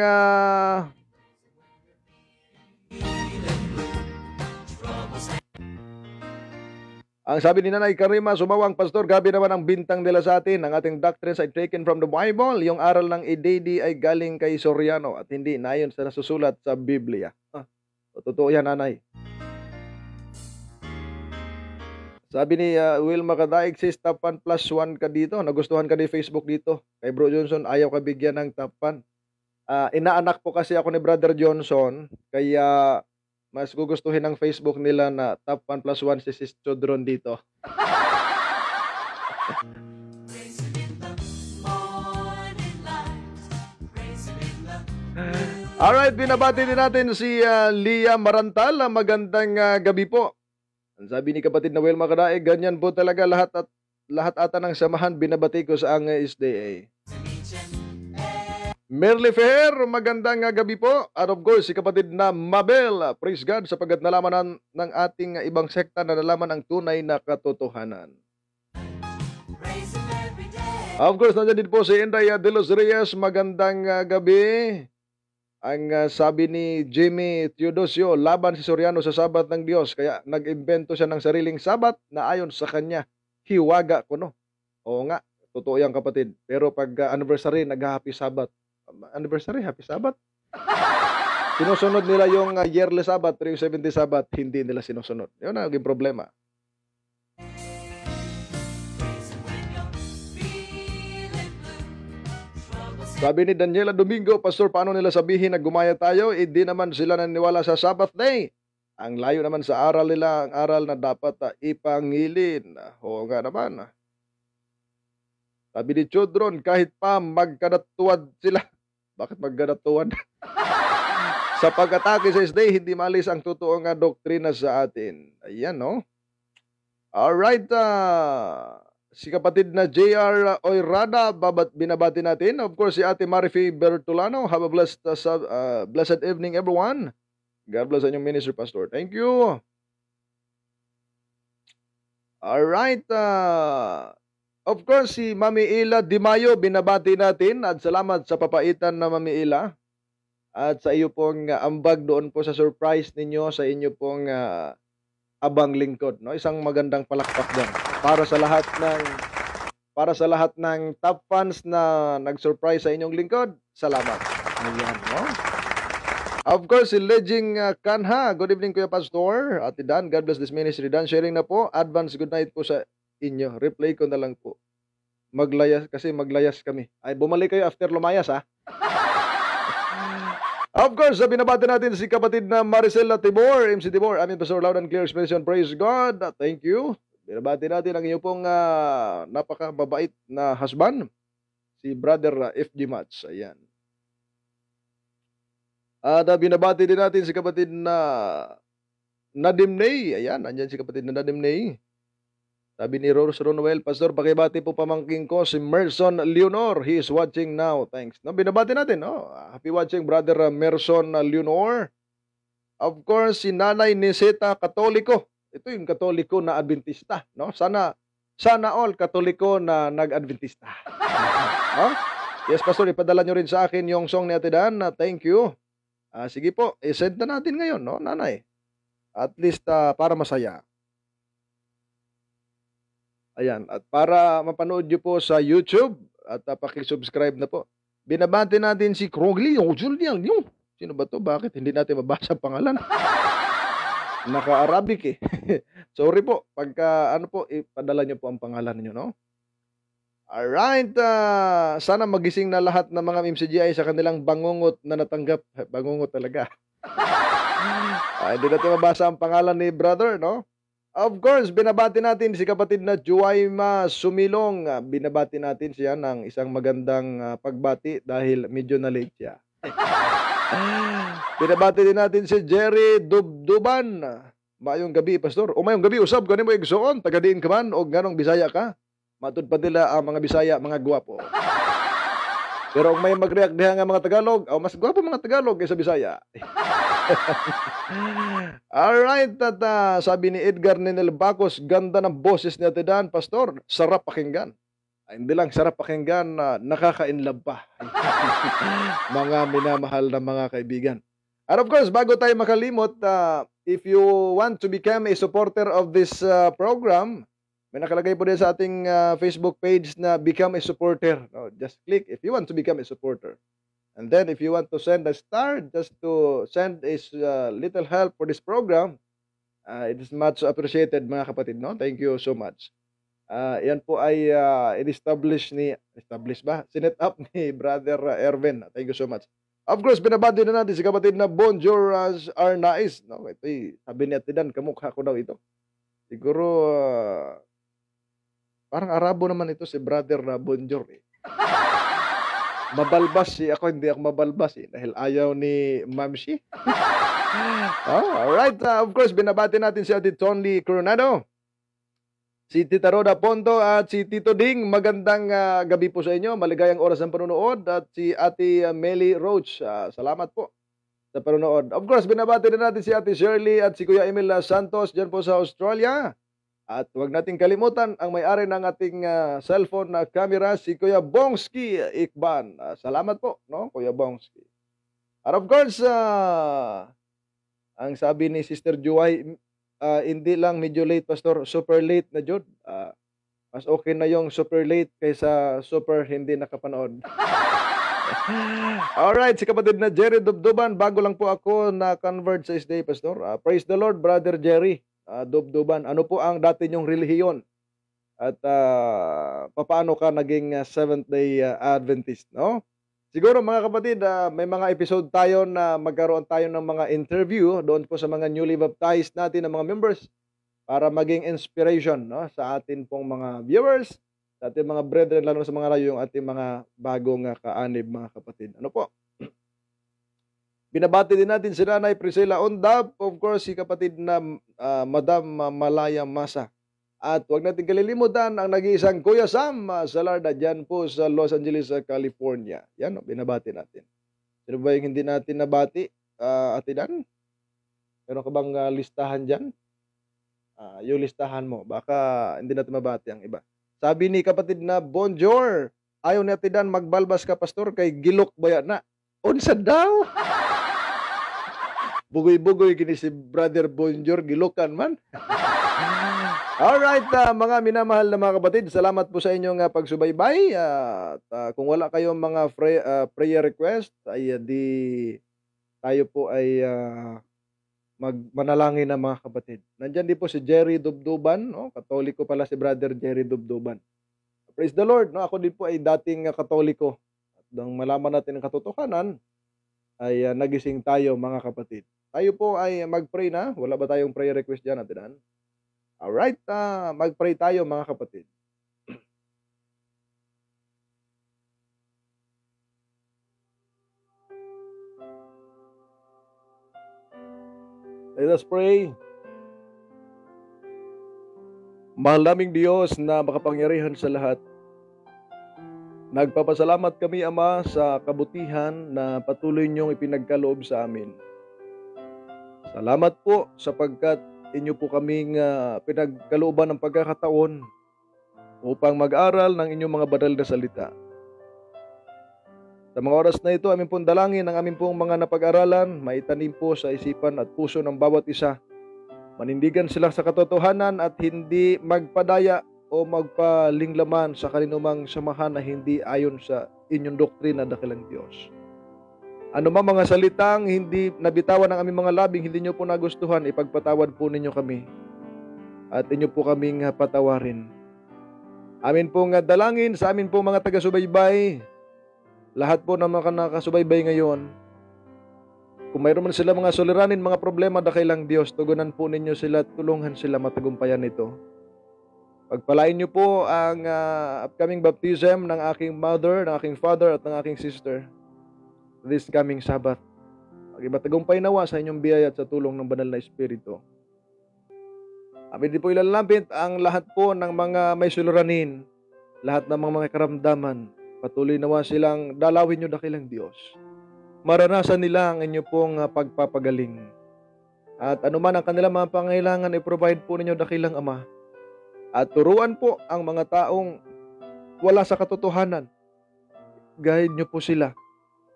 Ang sabi ni Nanay Karima, sumawang pastor, gabi naman ang bintang nila sa atin. Ang ating doctrines ay taken from the Bible. Yung aral ng EDD ay galing kay Soriano at hindi na ayon sa nasusulat sa Biblia. Totoo yan, Nanay. Sabi ni Wilma Kadaig, sis, top 1 plus 1 ka dito. Nagustuhan ka ni Facebook dito. Kay Bro Johnson, ayaw ka bigyan ng top 1. Inaanak po kasi ako ni Brother Johnson, kaya mas gugustuhin ng Facebook nila na top 1 plus 1 si Sis Chodron dito. Racing in the morning light. Racing in the Alright, binabati din natin si Lia Marantal. Magandang gabi po. Ang sabi ni kapatid na Wilma Kadaig, ganyan po talaga lahat ata ng samahan binabati ko sa ang SDA. Merly Fair, magandang gabi po. At of course, si kapatid na Mabel, praise God, sapagkat nalaman ng ating ibang sekta na nalaman ang tunay na katotohanan. racing every day. Of course, nandiyan din po si Inday de los Reyes, magandang gabi. Ang sabi ni Jimmy Teodosio, laban si Soriano sa Sabat ng Diyos, kaya nag-imbento siya ng sariling Sabat na ayon sa kanya, hiwaga ko no. Oo nga, totoo yan kapatid. Pero pag anniversary, nag-happy Sabat. Anniversary, happy Sabat. Sinusunod nila yung yearly Sabat, pero yung 70 Sabat, hindi nila sinusunod. Yun ang naging problema. Racing when you're feeling blue. Troubles Sabi ni Daniela Domingo, Pastor, paano nila sabihin na gumaya tayo? Di naman sila naniniwala sa Sabbath day. Ang layo naman sa aral nila, ang aral na dapat ipangilin. Oo nga naman. Sabi ni Chodron, kahit pa magkadatuwad sila. Bakit magkadatuwad? Sa pag-atake sa SDA, hindi malis ang totoong doktrina sa atin. Ayan, no? Alright, si kapatid na JR Oyrada, binabati natin. Of course, si Ate Marifi Bertolano. Have a blessed evening, everyone. God bless inyong ministry, Pastor. Thank you. Alright, of course, si Mami Ila Di Mayo, binabati natin. At salamat sa papaitan na Mami Ila. At sa iyo pong ambag doon po sa surprise ninyo, sa inyo pong abang lingkod, no? Isang magandang palakpak diyan para sa lahat ng top fans na nag-surprise sa inyong lingkod. Salamat. Ayan, no? Of course, si Leging Kanha. Good evening, Kuya Pastor. Ate Dan, God bless this ministry. Dan, sharing na po. Advance good night po sa inyo. Replay ko na lang po. Maglayas kami. Ay, bumalik kayo after lumayas, ha? Of course, binabati natin si kapatid na Maricela Tibor, MC Tibor, aming Pastor Loud and Clear Expression. Praise God. Thank you. Binabati natin ang iyo pong napaka-mabait na husband, si Brother FG Mats. Ayan. At binabati din natin si kapatid na Nadim Ney. Ayan, andyan si kapatid na Nadim Ney. Sabi ni Rose Ronoel, Pastor, pakibati po pamangking ko si Merson Leonor. He is watching now. Thanks. No, binabati natin. No? Happy watching, Brother Merson Leonor. Of course, si Nanay Niseta Katoliko. Ito yung Katoliko na Adventista. No? Sana all Katoliko na nag-Adventista. No? Yes, Pastor, ipadala nyo rin sa akin yung song ni Ate Dan. Thank you. Sige po, i-send na natin ngayon, no, Nanay? At least para masaya. Ayan, at para mapanood nyo po sa YouTube at pakisubscribe na po. Binabati natin si Krogli, Julian, yung. Sino ba to? Bakit hindi natin mabasa ang pangalan? Naka-Arabic eh. Sorry po, pagka ipadala nyo po ang pangalan niyo, no? Alright, sana magising na lahat ng mga MCGI sa kanilang bangungot na natanggap. Bangungot talaga. Hindi natin mabasa ang pangalan ni brother, no? Of course, binabati natin si kapatid na Juwaima Sumilong. Binabati natin siya ng isang magandang pagbati dahil medyo na-late siya. Binabati din natin si Jerry Dubduban. Mayong gabi, Pastor. O mayong gabi, usab, ganin mo igsoon. Tagadiin ka man o ganong Bisaya ka. Matud pa nila ang mga Bisaya, mga gwapo. Pero kung may mag-react diha nga mga Tagalog, mas gwapo mga Tagalog kaysa Bisaya. Alright, at sabi ni Edgar Ninel Bacos, ganda ng boses ni Ate Dan, Pastor, sarap pakinggan. Hindi lang sarap pakinggan, nakaka-inlove pa. Mga minamahal na mga kaibigan. And of course, bago tayo makalimot, if you want to become a supporter of this program, may nakalagay po din sa ating Facebook page na become a supporter. No, just click if you want to become a supporter. And then if you want to send a star, just to send a little help for this program, it is much appreciated mga kapatid. No? Thank you so much. Yan po ay sinet up ni Brother Erwin. Thank you so much. Of course, binabati na natin si kapatid na Bonjour Arnaiz. No, ito sabi ni Atidan, kamukha ko daw ito. Siguro, parang Arabo naman ito si Brother na Bonjour. Mabalbas ako, hindi ako mabalbas dahil ayaw ni Mamsi. Alright, of course, binabati natin si Ate Tony Coronado, si Tita Roda Ponto at si Tito Ding. Magandang gabi po sa inyo. Maligayang oras ng panunood. At si Ate Melly Roach. Salamat po sa panunood. Of course, binabati na natin si Ate Shirley at si Kuya Emil Santos dyan po sa Australia. At huwag nating kalimutan ang may-ari ng ating cellphone na camera, si Kuya Bongski Ikban. Salamat po, no, Kuya Bongski. At of course, ang sabi ni Sister Juway, hindi lang medyo late, Pastor, super late na jud. Mas okay na yung super late kaysa super hindi nakapanood. Alright, si kapatid na Jerry Dubduban, bago lang po ako na-convert sa SDA, Pastor. Praise the Lord, Brother Jerry Dubduban. Ano po ang dati nyong relihiyon? At paano ka naging Seventh-day Adventist, no? Siguro mga kapatid, may mga episode tayo na magkaroon tayo ng mga interview doon po sa mga newly baptized natin na mga members para maging inspiration, no, sa atin pong mga viewers, sa ating mga brethren, lalo sa mga rayo, yung ating mga bagong kaanib, mga kapatid. Ano po? Binabati din natin si Nanay Priscilla Ondap, of course, si kapatid na Madam Malaya Masa. At huwag natin kalilimutan ang nag-iisang Kuya Sam Salarda dyan po sa Los Angeles, California. Yan, binabati natin. Sino ba yung hindi natin nabati, Atidan? Meron ka bang listahan dyan? Yung listahan mo. Baka hindi natin mabati ang iba. Sabi ni kapatid na Bonjour, ayaw ni Atidan magbalbas ka, Pastor, kay Gilok Baya na. Unsa daw? Bugoy-bugoy kini si Brother Bonjour, Gilokan man. Alright, mga minamahal na mga kapatid, salamat po sa inyong pagsubaybay. Kung wala kayong mga prayer request, ay di tayo po ay magmanalangin na mga kapatid. Nandyan din po si Jerry Dubduban, no? Katoliko pala si Brother Jerry Dubduban. Praise the Lord, no? Ako din po ay dating katoliko. At nang malaman natin ang katotohanan, ay nagising tayo mga kapatid. Tayo po ay mag-pray na. Wala ba tayong prayer request dyan, Atinan? Alright, mag-pray tayo mga kapatid. Let us pray. Mahal naming Diyos na makapangyarihan sa lahat, nagpapasalamat kami, Ama, sa kabutihan na patuloy niyong ipinagkaloob sa amin. Salamat po sapagkat inyo po kaming pinagkalooban ng pagkakataon upang mag-aral ng inyong mga banal na salita. Sa mga oras na ito, aming pong dalangin ang aming pong mga napag-aralan, maitanim po sa isipan at puso ng bawat isa. Manindigan sila sa katotohanan at hindi magpadaya o magpalinglaman sa kaninumang samahan na hindi ayon sa inyong doktrina, dakilang Diyos. Ano man mga salitang hindi nabitawan ng aming mga labing, hindi nyo po nagustuhan, ipagpatawad po ninyo kami at inyo po kaming patawarin. Amin pong dalangin sa amin pong mga taga-subaybay, lahat po ng mga nakasubaybay ngayon. Kung mayroon man sila mga suliranin, mga problema, dakilang Diyos, tugunan po ninyo sila at tulungan sila matagumpayan ito. Pagpalain niyo po ang upcoming baptism ng aking mother, ng aking father at ng aking sister this coming Sabbath. Magibatagumpay nawa sa inyong biyaya at sa tulong ng banal na Espiritu. Amin din po ilalapit ang lahat po ng mga may suliranin, lahat ng mga karamdaman. Patuloy nawa silang dalawin niyo, dakilang Diyos. Maranasan nila ang inyo pong pagpapagaling. At anuman ang kanilang mga pangailangan, i-provide po ninyo, dakilang Ama. At turuan po ang mga taong wala sa katotohanan. Guide niyo po sila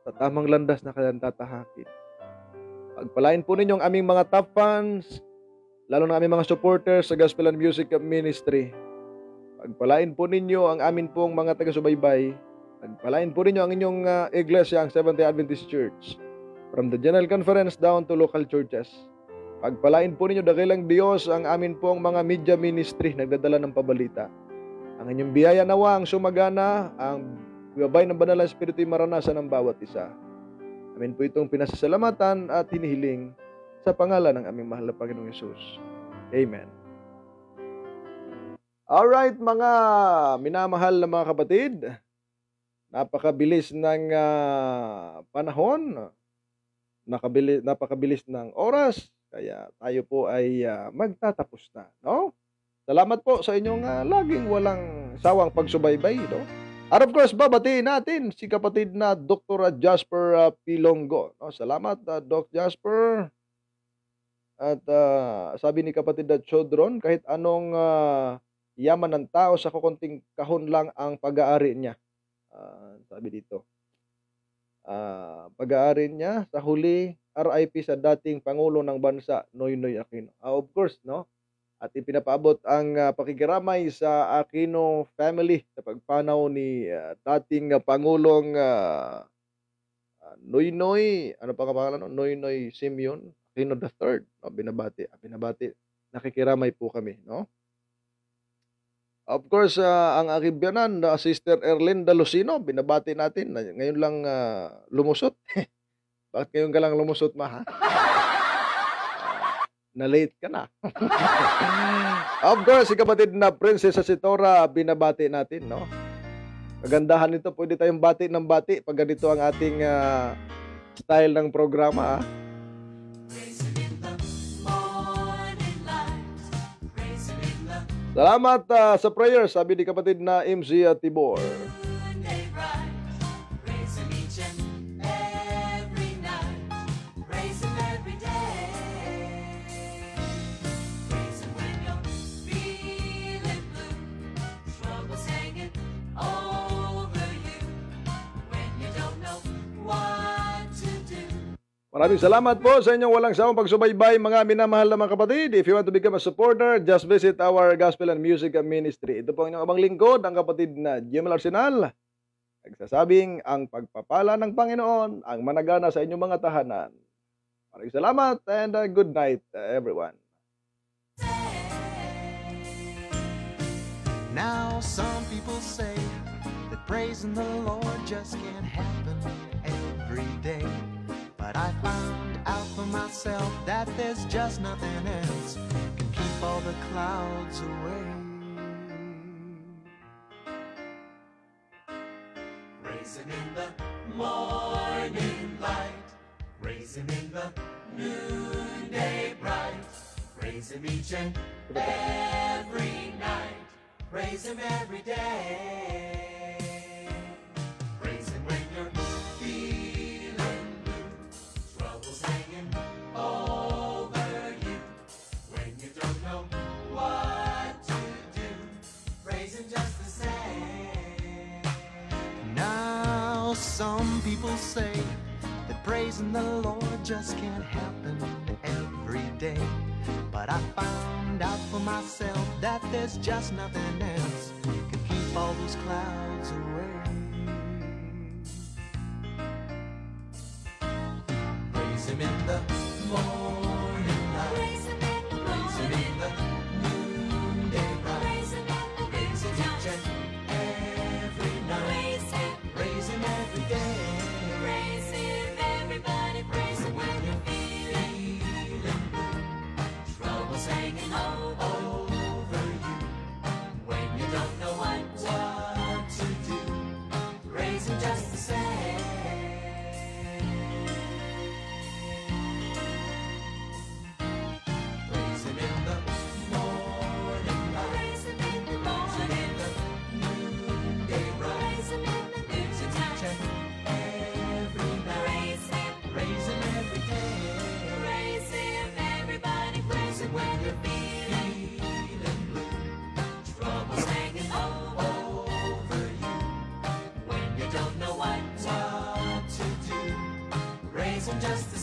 sa tamang landas na kanilang tatahakin. Pagpalain po ninyo ang aming mga top fans, lalo na aming mga supporters sa Gospel and Music Ministry. Pagpalain po ninyo ang amin pong mga taga-subaybay. Pagpalain po ninyo ang inyong iglesia, ang Seventh-day Adventist Church. From the General Conference down to local churches. Pagpalain po ninyo dakilang Diyos ang amin pong mga media ministry nagdadala ng pabalita. Ang inyong biyaya nawa ang sumagana, ang gabay ng Banal na Espiritu maranasan ng bawat isa. Amin po itong pinasasalamatan at hinihiling sa pangalan ng aming mahal na Panginoong Yesus. Amen. Alright mga minamahal na mga kapatid, napakabilis ng panahon, napakabilis ng oras, kaya tayo po ay magtatapos na, no? Salamat po sa inyong laging walang sawang pagsubaybay, no? At of course, babatiin natin si kapatid na Dr. Jasper Pilongo. No? Salamat, Doc Jasper. At sabi ni kapatid na Chodron, kahit anong yaman ng tao, sa kukunting kahon lang ang pag-aari niya. Sabi dito. Pag-aari niya, sa huli, RIP sa dating Pangulo ng Bansa, Noynoy Aquino. Of course, no? At ipinapaabot ang pakikiramay sa Aquino family sa pagpanaw ni dating Pangulong Noynoy, ano pa pangalan? Noynoy Simeon Aquino III. No, binabati, nakikiramay po kami, no? Of course, ang aking biyanan, Sister Erlinda Lucino, binabati natin. Ngayon lang lumusot. Bakit ngayon ka lang lumusot, ma, ha? Na-late ka na. Of course, si kapatid na Princess Sitora, binabati natin, no? Kagandahan nito, pwede tayong bati ng bati pag ganito ang ating style ng programa, ha? Salamat sa prayer, sabi ni kapatid na MC Tibor. Maraming salamat po sa inyong walang sawang pagsubaybay, mga minamahal na mga kapatid. If you want to become a supporter, just visit our Gospel and Music Ministry. Ito po ang inyong abang lingkod, ang kapatid na Jemel Arsenal. Nagsasabing, ang pagpapala ng Panginoon ang managana sa inyong mga tahanan. Maraming salamat and good night, everyone. Now some people say that praising the Lord just can't happen every day. But I found out for myself that there's just nothing else can keep all the clouds away. Praise Him in the morning light, praise Him in the noonday bright, praise Him each and every night, praise Him every day. Praise Him when you're feeling blue, troubles hanging over you, when you don't know what to do, praise Him just the same. Now some people say that praising the Lord just can't happen every day. But I found out for myself that there's just nothing else can keep all those clouds away. Praise Him in the morning light, praise Him in the noonday bright, praise Him each and every night, praise Him every day, praise Him everybody, praise Him when you're feeling blue, troubles hanging over you, when you don't know what to do, praise Him just the same. Praise Him in the morning light, praise Him in the noonday bright, praise Him each and every night, praise Him every day, praise Him everybody, praise Him when you're feeling blue, troubles hanging over you, when you don't know what to do, praise Him just the